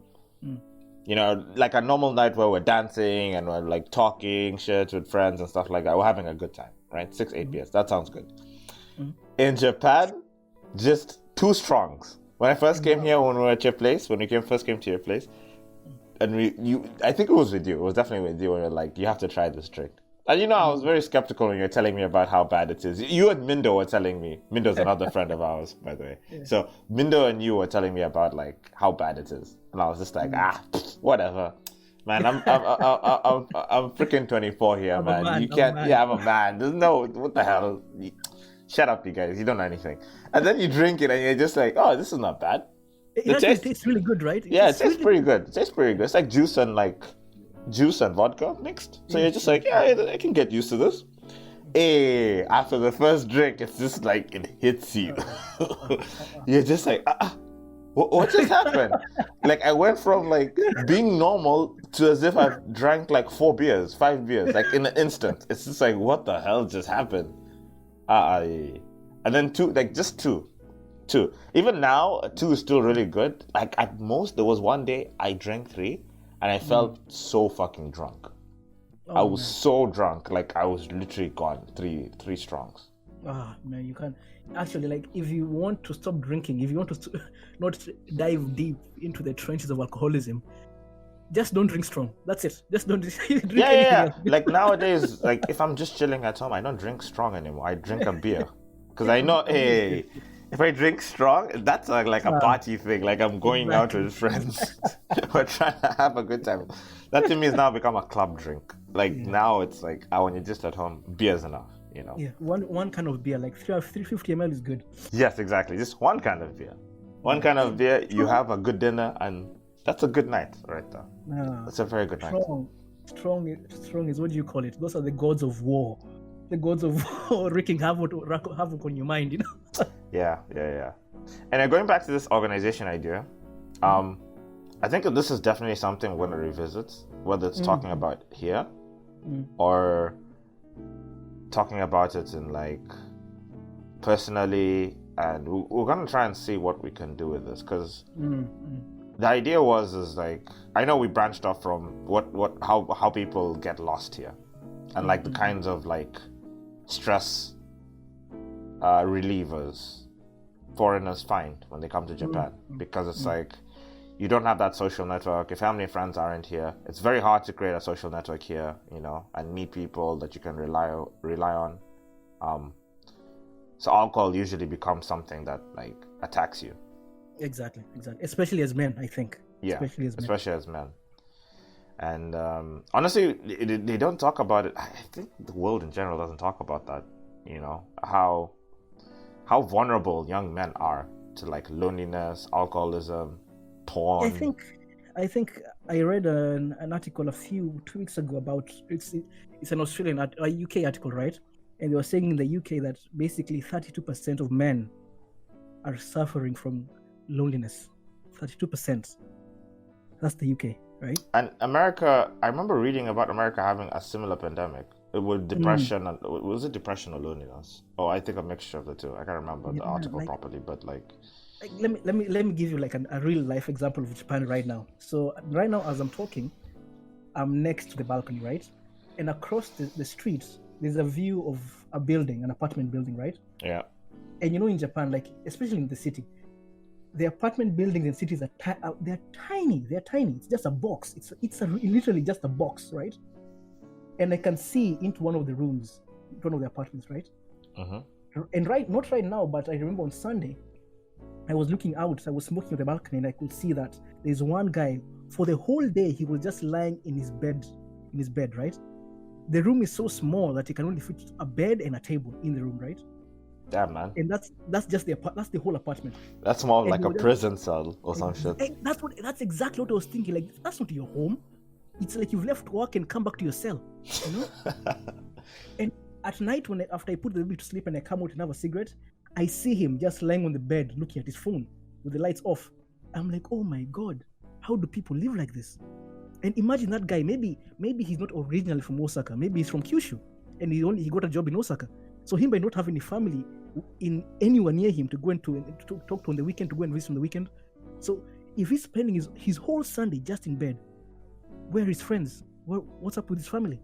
You know, a normal night where we're dancing and we're talking shit with friends and stuff like that. We're having a good time, right? 6-8 beers. That sounds good. In Japan, just 2 strongs. When I first came here, when we were at your place, first came to your place, and I think it was with you. It was definitely with you. When you're you have to try this drink. And I was very skeptical when you were telling me about how bad it is. You and Mindo were telling me. Mindo's another friend of ours, by the way. Yeah. So Mindo and you were telling me about how bad it is, and I was just whatever. Man, I'm freaking 24 here, man. You can't. I'm a man. There's no. What the hell? Shut up, you guys. You don't know anything. And then you drink it, and you're just oh, this is not bad. It tastes really good, right? It tastes pretty good. It tastes pretty good. It's like juice and vodka mixed. So you're just I can get used to this. Hey, after the first drink, it's just it hits you. You're just what just happened? I went from being normal to as if I've drank 4 beers, 5 beers, in an instant. It's just what the hell just happened? And then two, like just two. Even now, two is still really good. Like at most, there was one day I drank 3, and I felt so fucking drunk. I was so drunk, like I was literally gone. Three strongs. Man, you can't actually, like, if you want to stop drinking, if you want to not dive deep into the trenches of alcoholism, just don't drink strong. That's it. Just don't drink anything else. Like nowadays, like if I'm just chilling at home, I don't drink strong anymore. I drink a beer because I know, hey, if I drink strong, that's like a party thing. Like I'm going out with friends, we're trying to have a good time. That to me has now become a club drink. Like now it's like, when you're just at home, beer's enough. You know? Yeah, one kind of beer, like 350 ml is good. Yes, exactly. Just one kind of beer. One kind of beer, you have a good dinner, and that's a good night right there. That's a very good night. Strong is, what do you call it? Those are the gods of war. The gods of war wreaking havoc on your mind, you know? Yeah. And going back to this organization idea, I think this is definitely something we're going to revisit, whether it's talking about here or talking about it in like personally, and we're going to try and see what we can do with this, because the idea is like, I know we branched off from how people get lost here, and like the kinds of like stress relievers foreigners find when they come to Japan, because it's like you don't have that social network. Your family and friends aren't here. It's very hard to create a social network here, you know, and meet people that you can rely on. So alcohol usually becomes something that like attacks you. Exactly. Especially as men, I think. Yeah, especially as men. And honestly, they don't talk about it. I think the world in general doesn't talk about that. You know, how vulnerable young men are to like loneliness, alcoholism, porn. I think I read an article 2 weeks ago about it's an Australian UK article, right? And they were saying in the UK that basically 32% of men are suffering from loneliness. 32%. That's the UK, right? And America, I remember reading about America having a similar pandemic with depression. And was it depression or loneliness? Oh, I think a mixture of the two. I can't remember the article properly, but like let me give you like a real life example of Japan right now. So right now, as I'm talking, I'm next to the balcony, right? And across the streets, there's a view of a building, an apartment building, right? Yeah. And you know, in Japan, like especially in the city, the apartment buildings in cities they're tiny. They're tiny. It's just a box. It's literally just a box, right? And I can see into one of the rooms, one of the apartments, right? And not right now, but I remember on Sunday, I was looking out. I was smoking on the balcony, and I could see that there's one guy. For the whole day, he was just lying in his bed, right? The room is so small that he can only fit a bed and a table in the room, right? Damn, man. And that's just that's the whole apartment. That's more like a prison cell or some shit. That's exactly what I was thinking. Like, that's not your home. It's like you've left work and come back to your cell, you know? And at night, after I put the baby to sleep and I come out and have a cigarette, I see him just lying on the bed looking at his phone with the lights off. I'm like, oh my God, how do people live like this? And imagine that guy, maybe he's not originally from Osaka, maybe he's from Kyushu, and he got a job in Osaka. So him, by not having a family in anywhere near him to go and to talk to on the weekend, to go and visit on the weekend. So if he's spending his whole Sunday just in bed, where are his friends? What's up with his family?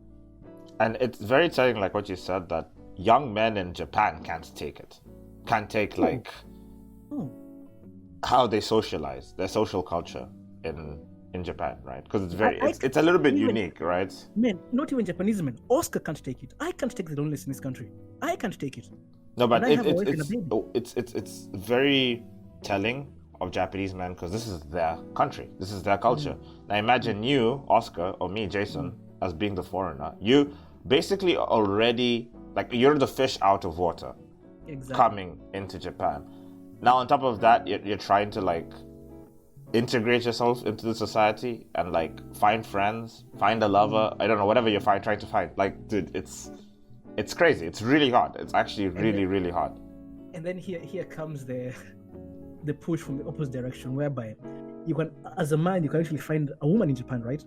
And it's very telling, like what you said, that young men in Japan can't take it. Can't take how they socialize, their social culture in Japan, right? Because it's a little bit unique, right? Man, not even Japanese men. Oscar can't take it. I can't take the loneliness in this country. I can't take it. No, but it's very telling of Japanese men, because this is their country. This is their culture. Now imagine you, Oscar, or me, Jason, as being the foreigner. You basically already, like, you're the fish out of water. Exactly. Coming into Japan. Now on top of that, you're trying to like integrate yourself into the society and like find friends, find a lover, I don't know, whatever you're trying to find. Like, dude, it's crazy. It's really hard. It's actually really hard. And then here comes the push from the opposite direction, whereby you can, as a man, you can actually find a woman in Japan, right?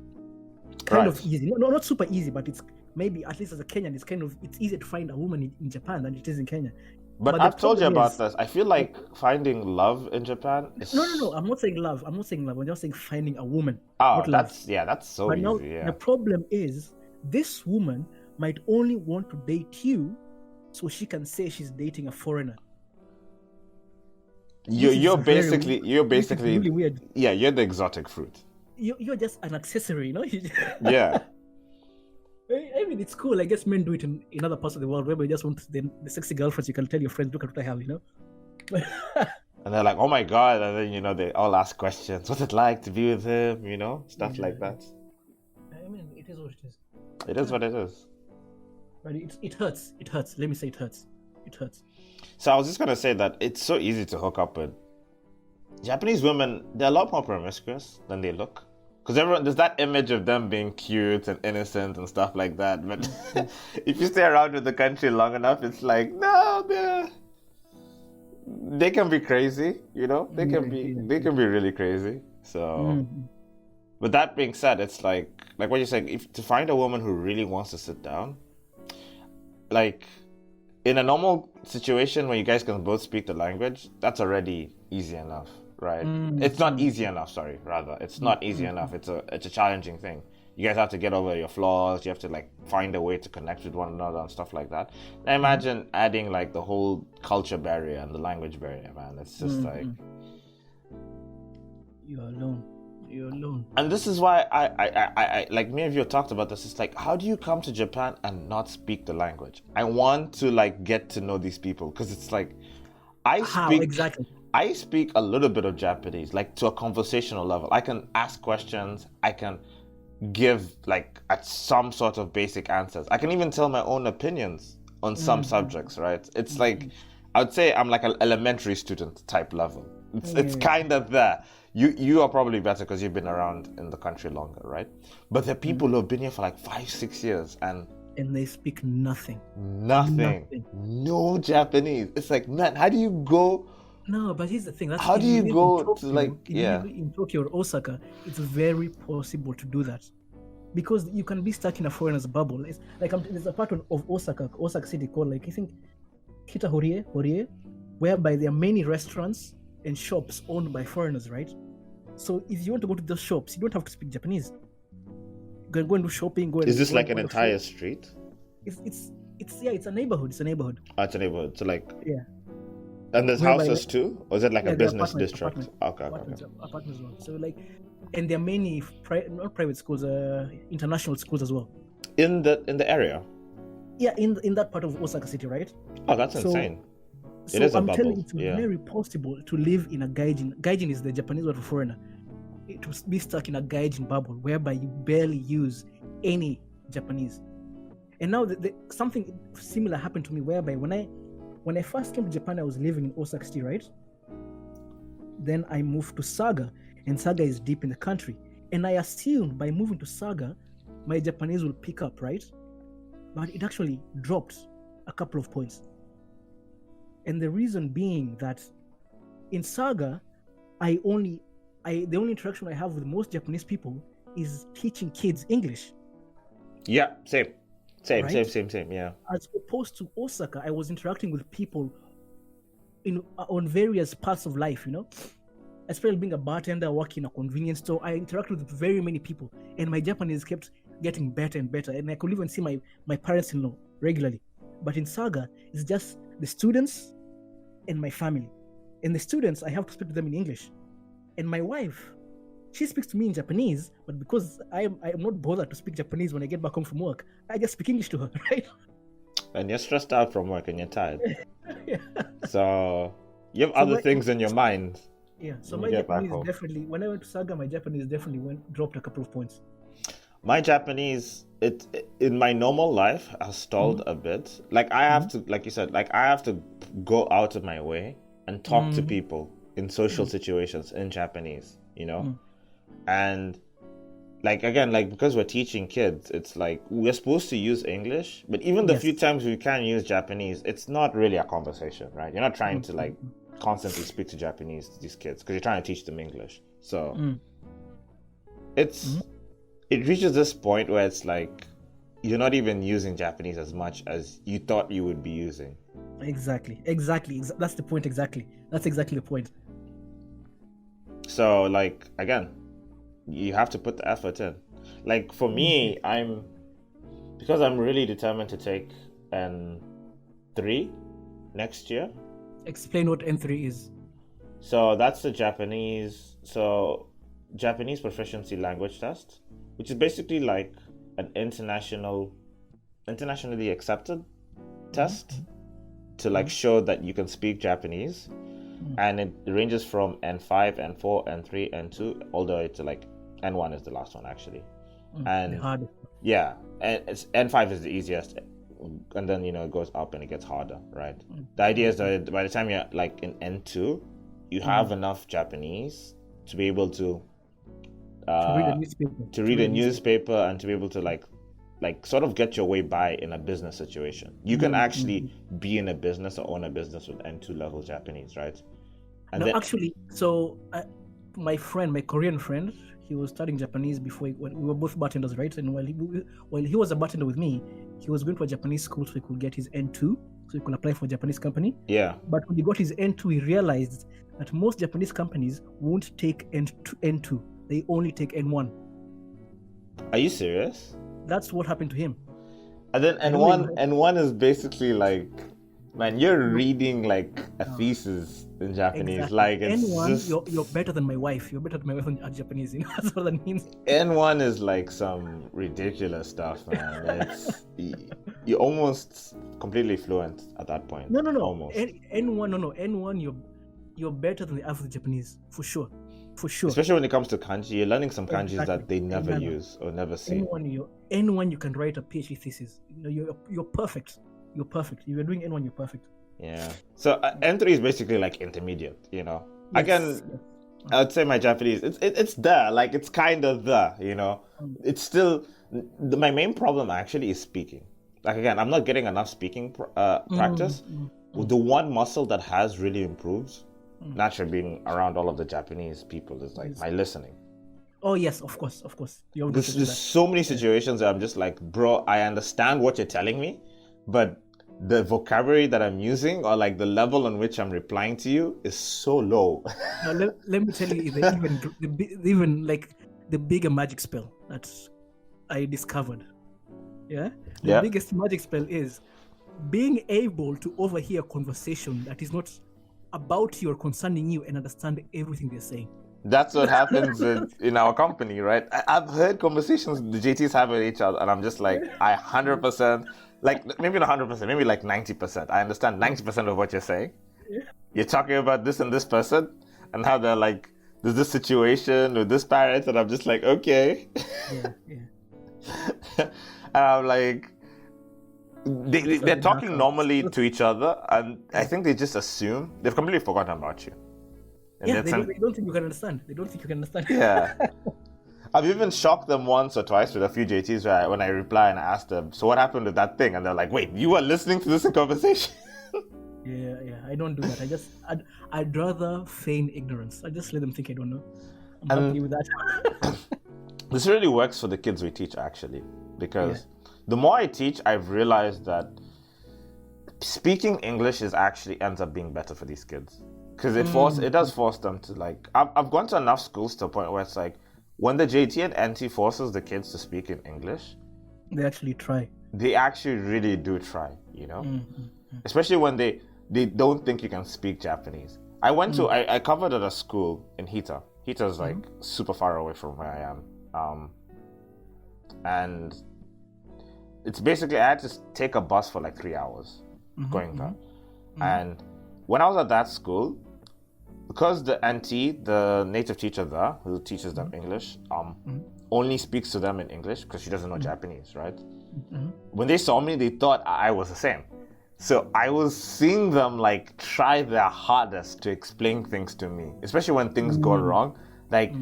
Kind of easy. No, not super easy, but it's maybe at least as a Kenyan, it's easier to find a woman in Japan than it is in Kenya. But I've told you about this. I feel like finding love in Japan is... No. I'm not saying love. I'm just saying finding a woman. Oh, not love. That's so but easy. Now, yeah. The problem is this woman might only want to date you so she can say she's dating a foreigner. You're basically really weird. Yeah, you're the exotic fruit. You're just an accessory, Yeah. I mean, it's cool. I guess men do it in other parts of the world where they just want the sexy girlfriends. You can tell your friends, look at what I have, And they're like, oh my God. And then, they all ask questions. What's it like to be with him? Stuff like that. I mean, it is what it is. It is what it is. But it hurts. It hurts. Let me say it hurts. It hurts. So I was just going to say that it's so easy to hook up with. Japanese women, they're a lot more promiscuous than they look. Because there's that image of them being cute and innocent and stuff like that. But if you stay around with the country long enough, it's like, no, they can be crazy, They can be really crazy. So, With that being said, it's like what you're saying, to find a woman who really wants to sit down, like in a normal situation where you guys can both speak the language, that's already easy enough. Right, it's not easy enough. Sorry, rather, it's not easy enough. It's a challenging thing. You guys have to get over your flaws. You have to find a way to connect with one another and stuff like that. And imagine adding the whole culture barrier and the language barrier, man. It's just you're alone. And this is why I like many of you have talked about this. It's how do you come to Japan and not speak the language? I want to get to know these people because it's I speak a little bit of Japanese, to a conversational level. I can ask questions. I can give at some sort of basic answers. I can even tell my own opinions on some subjects, right? It's I would say I'm an elementary student type level. It's kind of there. You are probably better because you've been around in the country longer, right? But there are people who have been here for 5-6 years and they speak nothing. No Japanese. It's man, how do you go? No, but here's the thing. How do you go to in Tokyo or Osaka? It's very possible to do that because you can be stuck in a foreigner's bubble. It's there's a part of Osaka City called I think Kita Horie, whereby there are many restaurants and shops owned by foreigners, right? So if you want to go to those shops, you don't have to speak Japanese. Go and do shopping. Is this an entire street? It's a neighborhood. It's a neighborhood. Oh, it's a neighborhood. So yeah. And there's houses too, or is it a business district? Apartments as well. So and there are many not private schools, international schools as well. In the area. Yeah, in that part of Osaka City, right? Oh, that's insane. It is a bubble. Telling you, it's very possible to live in a gaijin. Gaijin is the Japanese word for foreigner. To be stuck in a gaijin bubble whereby you barely use any Japanese. And now something similar happened to me whereby when I first came to Japan, I was living in Osaka City, right? Then I moved to Saga, and Saga is deep in the country. And I assumed by moving to Saga, my Japanese will pick up, right? But it actually dropped a couple of points. And the reason being that in Saga, the only interaction I have with most Japanese people is teaching kids English. Yeah, same, right? Yeah. As opposed to Osaka, I was interacting with people on various parts of life, Especially being a bartender, working in a convenience store, I interacted with very many people, and my Japanese kept getting better and better, and I could even see my parents-in-law regularly. But in Saga, it's just the students and my family. And the students, I have to speak to them in English. And my wife, she speaks to me in Japanese, but because I am not bothered to speak Japanese when I get back home from work, I just speak English to her, right? And you're stressed out from work and you're tired. Yeah. So you have other things in your mind. Yeah, so my Japanese definitely, when I went to Saga, my Japanese definitely dropped a couple of points. My Japanese, in my normal life has stalled a bit. I have to, like you said, I have to go out of my way and talk to people in social situations in Japanese, And again, because we're teaching kids, it's we're supposed to use English, but even the few times we can use Japanese, it's not really a conversation, right? You're not trying to constantly speak to Japanese to these kids because you're trying to teach them English. So it reaches this point where it's you're not even using Japanese as much as you thought you would be using. Exactly. That's the point. That's exactly the point. So, like, again, you have to put the effort in. Like, for me, because I'm really determined to take N3 next year. Explain what N3 is. So that's the Japanese proficiency language test, which is basically like an internationally accepted test to like show that you can speak Japanese. And it ranges from N5, N4, N3, N2, all the way to like N1 is the last one actually. And The hardest. yeah, and N5 is the easiest, and then it goes up and it gets harder, right? The idea is that by the time you're like in N2, you have enough Japanese to be able to read a newspaper and to be able to like sort of get your way by in a business situation. You can actually be in a business or own a business with N2 level Japanese, right? And my Korean friend, he was studying Japanese before we were both bartenders, right? And while he was a bartender with me, he was going to a Japanese school so he could get his N2, so he could apply for a Japanese company. Yeah. But when he got his N2, he realized that most Japanese companies won't take N2. They only take N1. Are you serious? That's what happened to him. And then N1 is basically like, man, you're reading like a thesis in Japanese. Exactly. Like it's N1, just... you're better than my wife. You're better than my wife at Japanese. That's what that means. N1 is like some ridiculous stuff, man. You're almost completely fluent at that point. No. Almost. N1, you're better than the average Japanese, for sure. Especially when it comes to kanji, you're learning some kanjis that they never use or never see. N1, you can write a PhD thesis. You're perfect. You're perfect. If you're doing N1, you're perfect. Yeah. So N3 is basically like intermediate. Yes. Again, I would say my Japanese, it's there. Like it's kind of there. It's still my main problem actually is speaking. Like again, I'm not getting enough speaking practice. The one muscle that has really improved, naturally being around all of the Japanese people, is like my listening. Oh yes, of course. There's so many situations where I'm just like, bro, I understand what you're telling me, but the vocabulary that I'm using or like the level on which I'm replying to you is so low. Now, let me tell you, even like the bigger magic spell that I discovered. Yeah. The biggest magic spell is being able to overhear a conversation that is not about you or concerning you and understand everything they're saying. That's what happens in our company, right? I've heard conversations the JTs have with each other, and I'm just like, I 100%, like maybe not 100%, maybe like 90%. I understand 90% of what you're saying. Yeah. You're talking about this and this person, and how they're like, there's this situation with this parent, and I'm just like, okay. And I'm like, they're talking normally to each other, and I think they just assume they've completely forgotten about you. And they don't think you can understand. Yeah. I've even shocked them once or twice with a few JTs where when I reply and I ask them, so what happened with that thing? And they're like, wait, you were listening to this in conversation? Yeah. I don't do that. I'd rather feign ignorance. I just let them think I don't know. I'm happy with that. This really works for the kids we teach, actually, because the more I teach, I've realized that speaking English ends up being better for these kids. Because it does force them to like... I've gone to enough schools to a point where it's like, when the JT and NT forces the kids to speak in English... They actually try. They actually really do try, Especially when they don't think you can speak Japanese. I covered at a school in Hita. Hita is like super far away from where I am. And it's basically, I had to take a bus for like 3 hours going there. And when I was at that school, because the auntie, the native teacher there, who teaches them English, only speaks to them in English because she doesn't know Japanese, right? When they saw me, they thought I was the same. So I was seeing them like try their hardest to explain things to me, especially when things go wrong. Like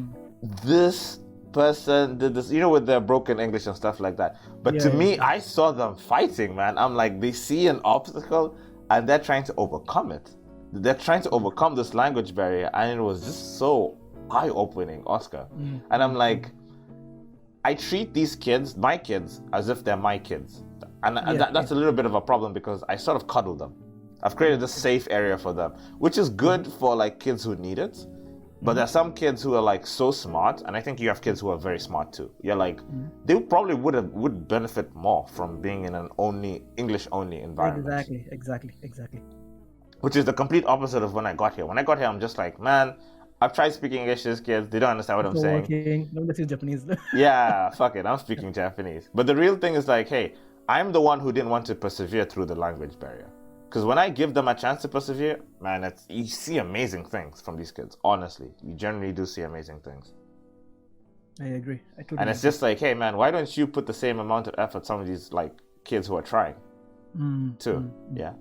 this person did this, with their broken English and stuff like that. But to me, I saw them fighting, man. I'm like, they see an obstacle and they're trying to overcome it. They're trying to overcome this language barrier, and it was just so eye-opening, Oscar. And I'm like, I treat these kids, my kids, as if they're my kids. And that's a little bit of a problem because I sort of cuddle them. I've created this safe area for them, which is good for like kids who need it. But there's some kids who are like so smart, and I think you have kids who are very smart too. You're like, they probably would benefit more from being in an English only environment. Exactly. Which is the complete opposite of when I got here. When I got here, I'm just like, man, I've tried speaking English to these kids. They don't understand what I'm saying. No, that's Japanese. Yeah, fuck it. I'm speaking Japanese. But the real thing is like, hey, I'm the one who didn't want to persevere through the language barrier. Because when I give them a chance to persevere, man, you see amazing things from these kids. Honestly, you generally do see amazing things. I agree. And it's just like, hey, man, why don't you put the same amount of effort some of these like kids who are trying too? Yeah.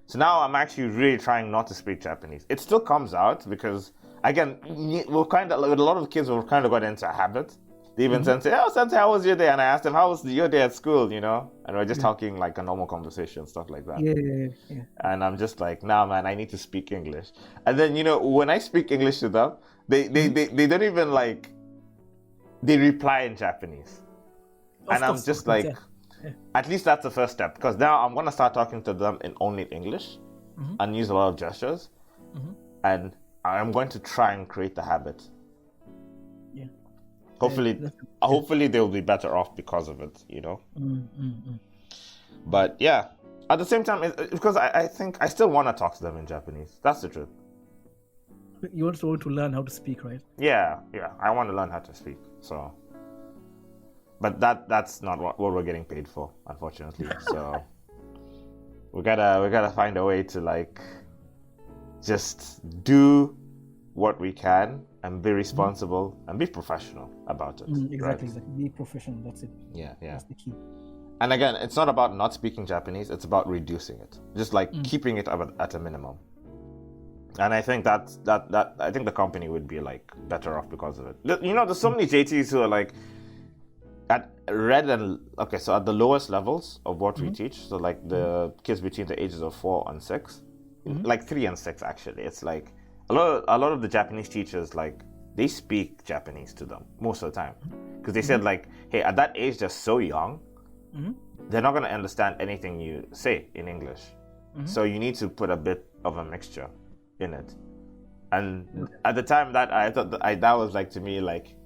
So now I'm actually really trying not to speak Japanese. It still comes out because, again, we're kind of, with a lot of kids, we've kind of got into a habit. They even say, oh, Sensei, how was your day? And I asked them, how was your day at school, you know? And we're just talking like a normal conversation, stuff like that. Yeah. And I'm just like, nah, man, I need to speak English. And then, you know, when I speak English to them, they don't even like, they reply in Japanese. I'm just like, at least that's the first step. Because now I'm going to start talking to them in only English and use a lot of gestures. And I'm going to try and create the habit. Yeah. Hopefully they'll be better off because of it, you know? But yeah, at the same time, because I think I still want to talk to them in Japanese. That's the truth. You also want to learn how to speak, right? Yeah. I want to learn how to speak. So, but that's not what we're getting paid for, unfortunately. So we gotta find a way to like just do what we can and be responsible and be professional about it. Exactly. Right? Be professional. That's it. Yeah. That's the key. And again, it's not about not speaking Japanese. It's about reducing it, just like keeping it at a minimum. And I think that I think the company would be like better off because of it. You know, there's so many JTs who are like at so at the lowest levels of what we teach. So like the kids between the ages of 4 and 6, like 3 and 6 actually. It's like a lot of the Japanese teachers, like, they speak Japanese to them most of the time. Because they said, like, hey, at that age, they're so young, they're not going to understand anything you say in English. So you need to put a bit of a mixture in it. And at the time, that I thought that was, like, to me, like,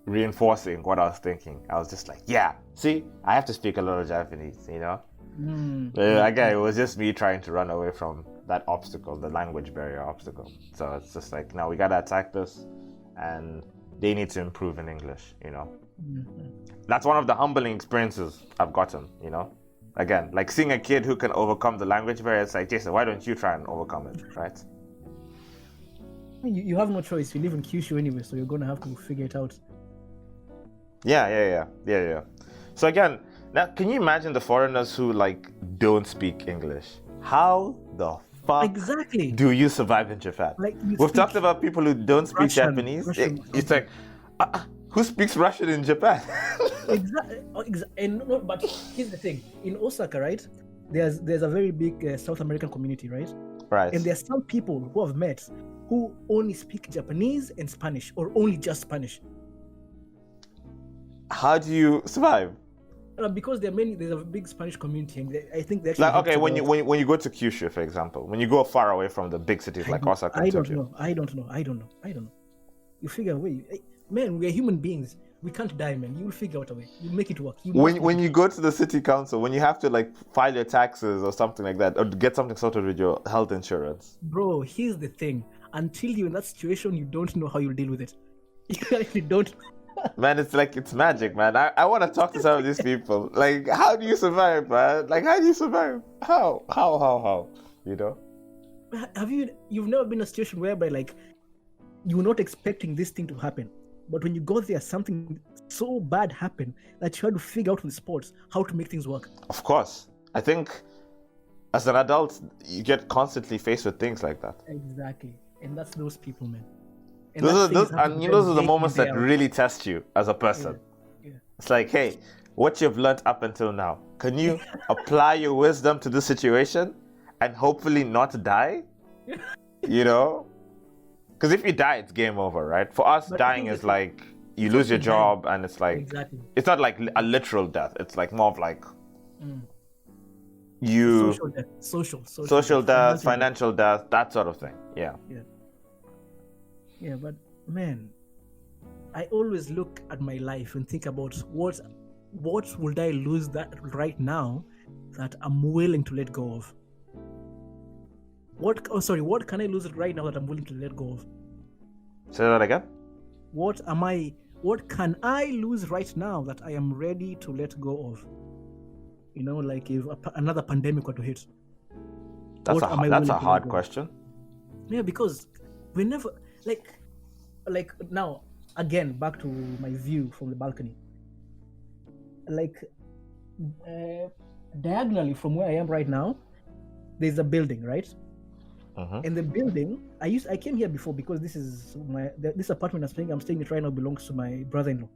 reinforcing what I was thinking. I was just like, yeah, see, I have to speak a lot of Japanese, you know? Again, it was just me trying to run away from that obstacle, the language barrier obstacle. So it's just like, no, we gotta attack this, and they need to improve in English, you know. That's one of the humbling experiences I've gotten, you know. Again, like seeing a kid who can overcome the language barrier, it's like, Jayson, why don't you try and overcome it, right? You have no choice. You live in Kyushu anyway, so you're gonna have to figure it out. Yeah. So again, now can you imagine the foreigners who like don't speak English? How the fuck do you survive in Japan? Like, we've talked about people who don't speak Japanese. It's like, who speaks Russian in Japan? Exactly. But here's the thing: in Osaka, right? There's a very big South American community, right? Right. And there's some people who I've met who only speak Japanese and Spanish, or only just Spanish. How do you survive? Because there's a big Spanish community, and I think that's like, okay. When you go to Kyushu, for example, when you go far away from the big cities like Osaka, I don't know. You figure a way, man. We're human beings. We can't die, man. You'll figure out a way. You'll make it work. When you go to the city council, when you have to like file your taxes or something like that, or get something sorted with your health insurance. Bro, here's the thing: until you're in that situation, you don't know how you'll deal with it. You actually don't. Man, it's like, it's magic, man. I want to talk to some of these people. Like, how do you survive, man? Like, how do you survive? How? You know? You've never been in a situation whereby, like, you're not expecting this thing to happen. But when you go there, something so bad happened that you had to figure out on the spot how to make things work. Of course. I think as an adult, you get constantly faced with things like that. Exactly. And that's those people, man. Those are the moments that really test you as a person. Yeah. It's like, hey, what you've learned up until now, can you apply your wisdom to this situation and hopefully not die? You know? Because if you die, it's game over, right? For us, dying is like you lose your job, and it's like Exactly. it's not like a literal death. It's like more of like Social death. Social death, financial death, that sort of thing. Yeah. Yeah, but man, I always look at my life and think about what would I lose that right now that I'm willing to let go of? What can I lose right now that I'm willing to let go of? Say that again? What can I lose right now that I am ready to let go of? You know, like if another pandemic were to hit. That's a hard question. Yeah, because we never like now again back to my view from the balcony. Like diagonally from where I am right now, there's a building, right? And the building, I came here before because this apartment I'm staying in right now belongs to my brother-in-law.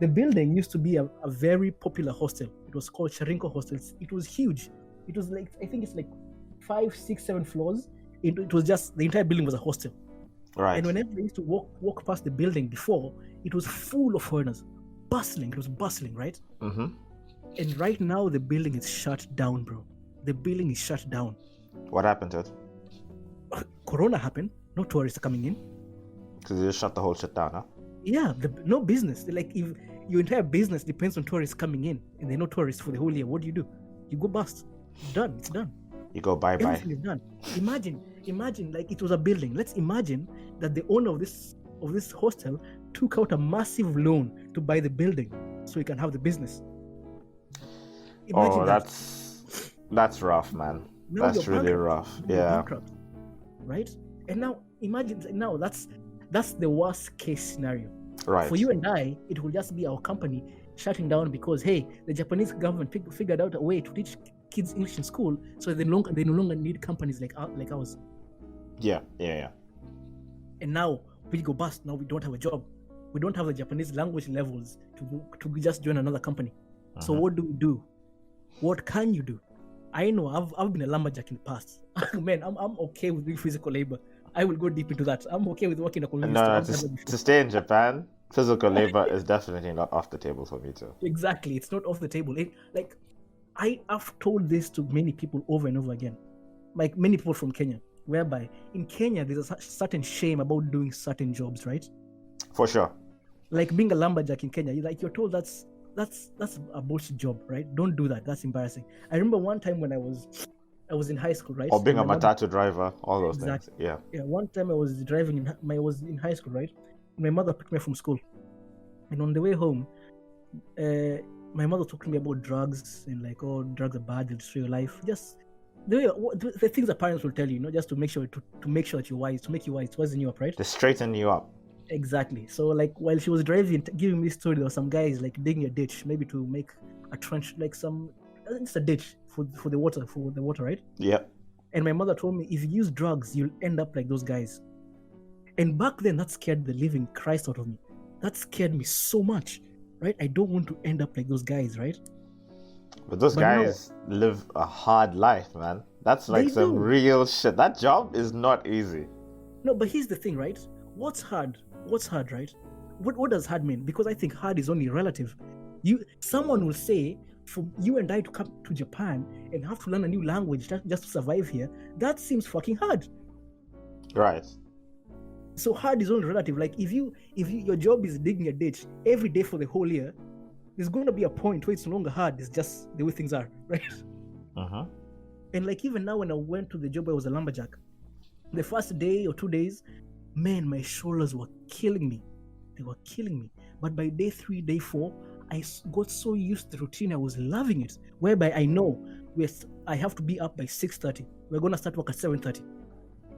The building used to be a very popular hostel. It was called Sharinko Hostels. It was huge. It was like, I think it's like 5, 6, 7 floors. It was just, the entire building was a hostel. Right. And whenever I used to walk past the building before, it was full of foreigners. Bustling. It was bustling, right? And right now the building is shut down, bro. The building is shut down. What happened to it? Corona happened. No tourists coming in. Because they just shut the whole shit down, huh? Yeah, no business. Like if your entire business depends on tourists coming in and there are no tourists for the whole year, what do? You go bust. Done. It's done. You go bye-bye. Everything is done. Imagine like it was a building. Let's imagine that the owner of this hostel took out a massive loan to buy the building so he can have the business. Imagine that's rough, man. Now that's really rough. Yeah. Bankrupt, right? And now imagine that's the worst case scenario. Right. For you and I, it will just be our company shutting down because hey, the Japanese government figured out a way to teach kids English in school, so they no longer need companies like ours. Yeah. And now we go bust. Now we don't have a job. We don't have the Japanese language levels to just join another company. So what do we do? What can you do? I know I've been a lumberjack in the past. Man, I'm okay with doing physical labor. I will go deep into that. I'm okay with working a convenience store. To stay in Japan, physical labor is definitely not off the table for me too. Exactly, it's not off the table. I've told this to many people over and over again, like many people from Kenya, whereby in Kenya there's a certain shame about doing certain jobs, right? For sure. Like being a lumberjack in Kenya, you're told that's a bullshit job, right? Don't do that. That's embarrassing. I remember one time when I was in high school, right? Or being a matatu driver, all those things. Yeah. Yeah. One time I was driving I was in high school, right? My mother picked me from school, and on the way home, my mother talked to me about drugs and like, oh, drugs are bad, they'll destroy your life. Just the things that parents will tell you, just to make sure that you're wise, to make you wise, to wisen you up, right? To straighten you up. Exactly. So like while she was driving, giving me a story, there were some guys like digging a ditch, maybe to make a trench, like it's a ditch for the water, right? Yeah. And my mother told me, if you use drugs, you'll end up like those guys. And back then, that scared the living Christ out of me. That scared me so much, right? I don't want to end up like those guys, right? But those guys live a hard life, man. That's like some real shit. That job is not easy. No, but here's the thing, right? What's hard, right? What does hard mean? Because I think hard is only relative. Someone will say, for you and I to come to Japan and have to learn a new language just to survive here, that seems fucking hard. Right. So hard is only relative. Like if your job is digging a ditch every day for the whole year, there's going to be a point where it's no longer hard. It's just the way things are, right? And like even now when I went to the job, I was a lumberjack. The first day or 2 days, man, my shoulders were killing me. They were killing me. But by day 3, day 4, I got so used to the routine. I was loving it. Whereby I know I have to be up by 6:30. We're going to start work at 7:30.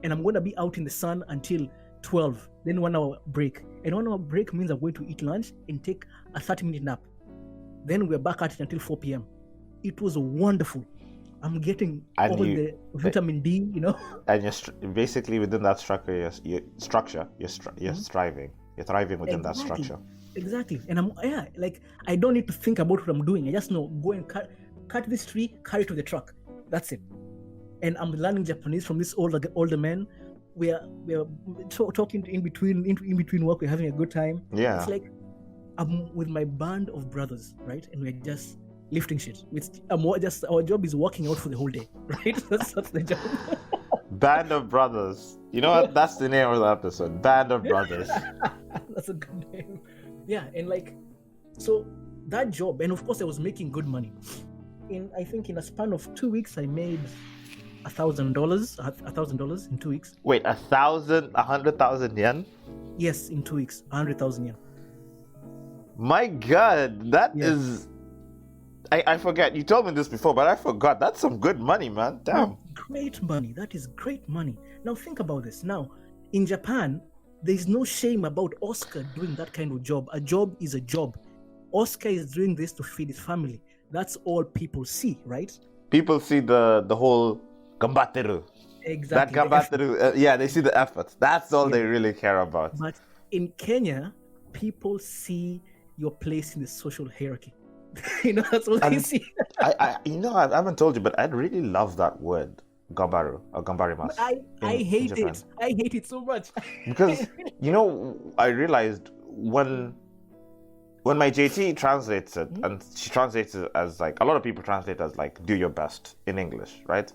And I'm going to be out in the sun until 12. Then 1 hour break. And 1 hour break means I'm going to eat lunch and take a 30-minute nap. Then we're back at it until 4 p.m. It was wonderful. I'm getting the vitamin D, And you're basically within that structure. You're striving. You're thriving within that structure. Exactly. And I don't need to think about what I'm doing. I just know, go and cut this tree, carry it to the truck. That's it. And I'm learning Japanese from this older man. We're talking in between work. We're having a good time. Yeah. It's like I'm with my band of brothers, right? And we're just lifting shit. Our job is working out for the whole day, right? That's the job. Band of Brothers. You know what? That's the name of the episode. Band of Brothers. That's a good name. Yeah, and like, so that job, and of course I was making good money. I think in a span of 2 weeks, I made $1,000 in 2 weeks. Wait, 100,000 yen? Yes, in 2 weeks, 100,000 yen. My God, that is. I forget. You told me this before, but I forgot. That's some good money, man. Damn. Great money. That is great money. Now think about this. Now, in Japan, there is no shame about Oscar doing that kind of job. A job is a job. Oscar is doing this to feed his family. That's all people see, right? People see the whole gambateru. Exactly. That gambateru. Yeah, they see the efforts. That's all they really care about. But in Kenya, people see your place in the social hierarchy. That's what they see. I haven't told you, but I really love that word, gambaru or gambarimasu. I hate it. I hate it so much. Because I realized when my JT translates it, and she translates it as like a lot of people translate it as like do your best in English, right?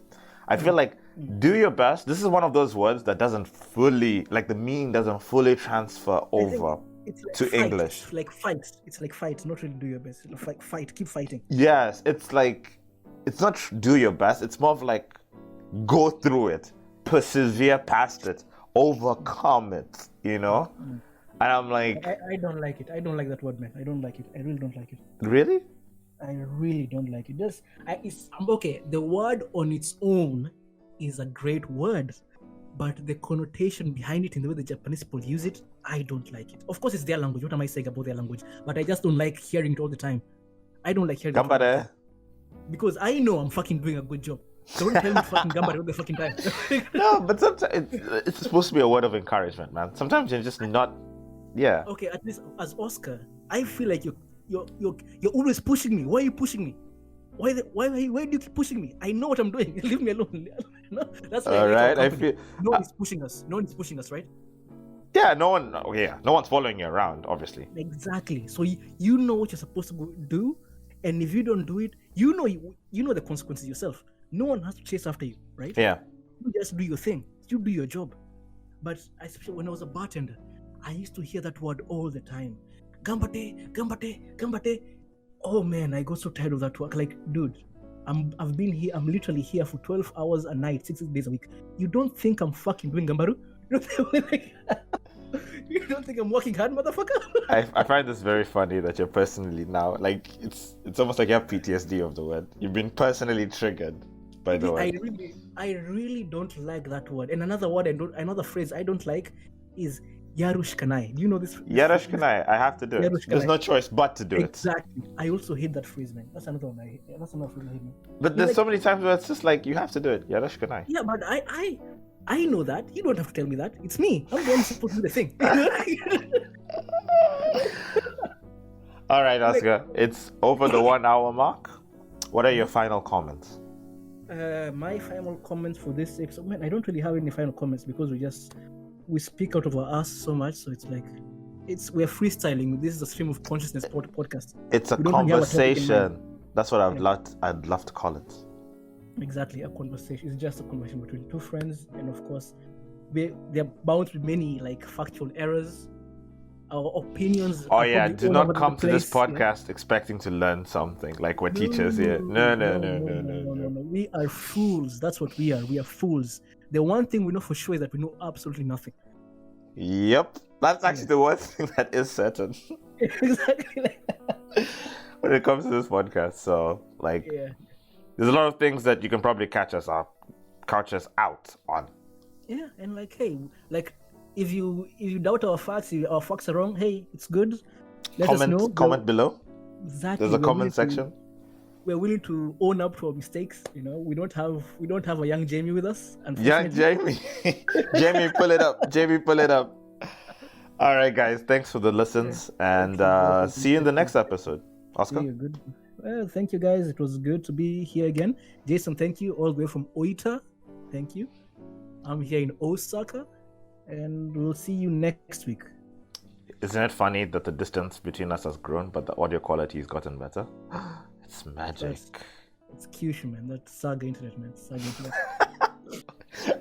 I feel like do your best. This is one of those words that doesn't fully, like the meaning doesn't fully transfer over. It's like to fight. English. It's like fight. It's like fight, not really do your best. It's like fight, keep fighting. Yes, it's like, it's not do your best. It's more of like go through it, persevere past it, overcome it, And I'm like... I don't like it. I don't like that word, man. I don't like it. I really don't like it. Really? I really don't like it. Okay, the word on its own is a great word, but the connotation behind it in the way the Japanese people use it, I don't like it. Of course, it's their language. What am I saying about their language? But I just don't like hearing it all the time. I don't like hearing it. Because I know I'm fucking doing a good job. Don't tell me fucking gambare all the fucking time. No, but sometimes it's supposed to be a word of encouragement, man. Sometimes you're just not... Yeah. Okay, at least as Oscar, I feel like you're always pushing me. Why are you pushing me? Why do you keep pushing me? I know what I'm doing. Leave me alone. That's why. All right, I feel no one is pushing us. No one is pushing us, right? Yeah, no one's following you around, obviously. Exactly. So you know what you're supposed to do, and if you don't do it, you know the consequences yourself. No one has to chase after you, right? Yeah. You just do your thing. You do your job. But especially when I was a bartender, I used to hear that word all the time. Gambate, gambate, gambate. Oh man, I got so tired of that work. Like, dude, I've been here. I'm literally here for 12 hours a night, 6 days a week. You don't think I'm fucking doing gambaru? You don't think I'm working hard, motherfucker? I find this very funny that you're personally now, like, it's almost like you have PTSD of the word. You've been personally triggered by the word. I really don't like that word. And another phrase I don't like is yarushkanai. Do you know this? Yarushkanai. I have to do it. There's no choice but to do it. Exactly. I also hate that phrase, man. That's another one. That's another phrase I hate, man. But there's so many times where it's just like you have to do it. Yarushkanai. Yeah, but I know that. You don't have to tell me that. It's me. I'm the one supposed to do the thing. All right, Oscar. It's over the 1 hour mark. What are your final comments? My final comments for this episode, man, I don't really have any final comments because we speak out of our ass so much. So it's like, we're freestyling. This is a stream of consciousness podcast. It's a conversation. That's what I'd love to call it. Exactly, a conversation. It's just a conversation between two friends, and of course, there are bound to be many like factual errors. Our opinions. Oh yeah, do not come to this podcast expecting to learn something like we're teachers here. No. We are fools. That's what we are. We are fools. The one thing we know for sure is that we know absolutely nothing. Yep, that's actually the one thing that is certain. Exactly. When it comes to this podcast, so like. Yeah. There's a lot of things that you can probably catch us out on. Yeah, and like, hey, like if you doubt our facts, if our facts are wrong, hey, it's good. Let us know. Comment below. Exactly. There's a comment section. We're willing to own up to our mistakes. We don't have a young Jamie with us. Young Jamie. Jamie, pull it up. Jamie, pull it up. All right, guys. Thanks for the listens, and see you in the next episode. Oscar. See you. Good. Well, thank you guys. It was good to be here again. Jason, thank you. All the way from Oita. Thank you. I'm here in Osaka. And we'll see you next week. Isn't it funny that the distance between us has grown, but the audio quality has gotten better? It's magic. It's cute, man. That's saga internet, man. Saga internet.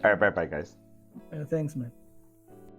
All right, bye, guys. Thanks, man.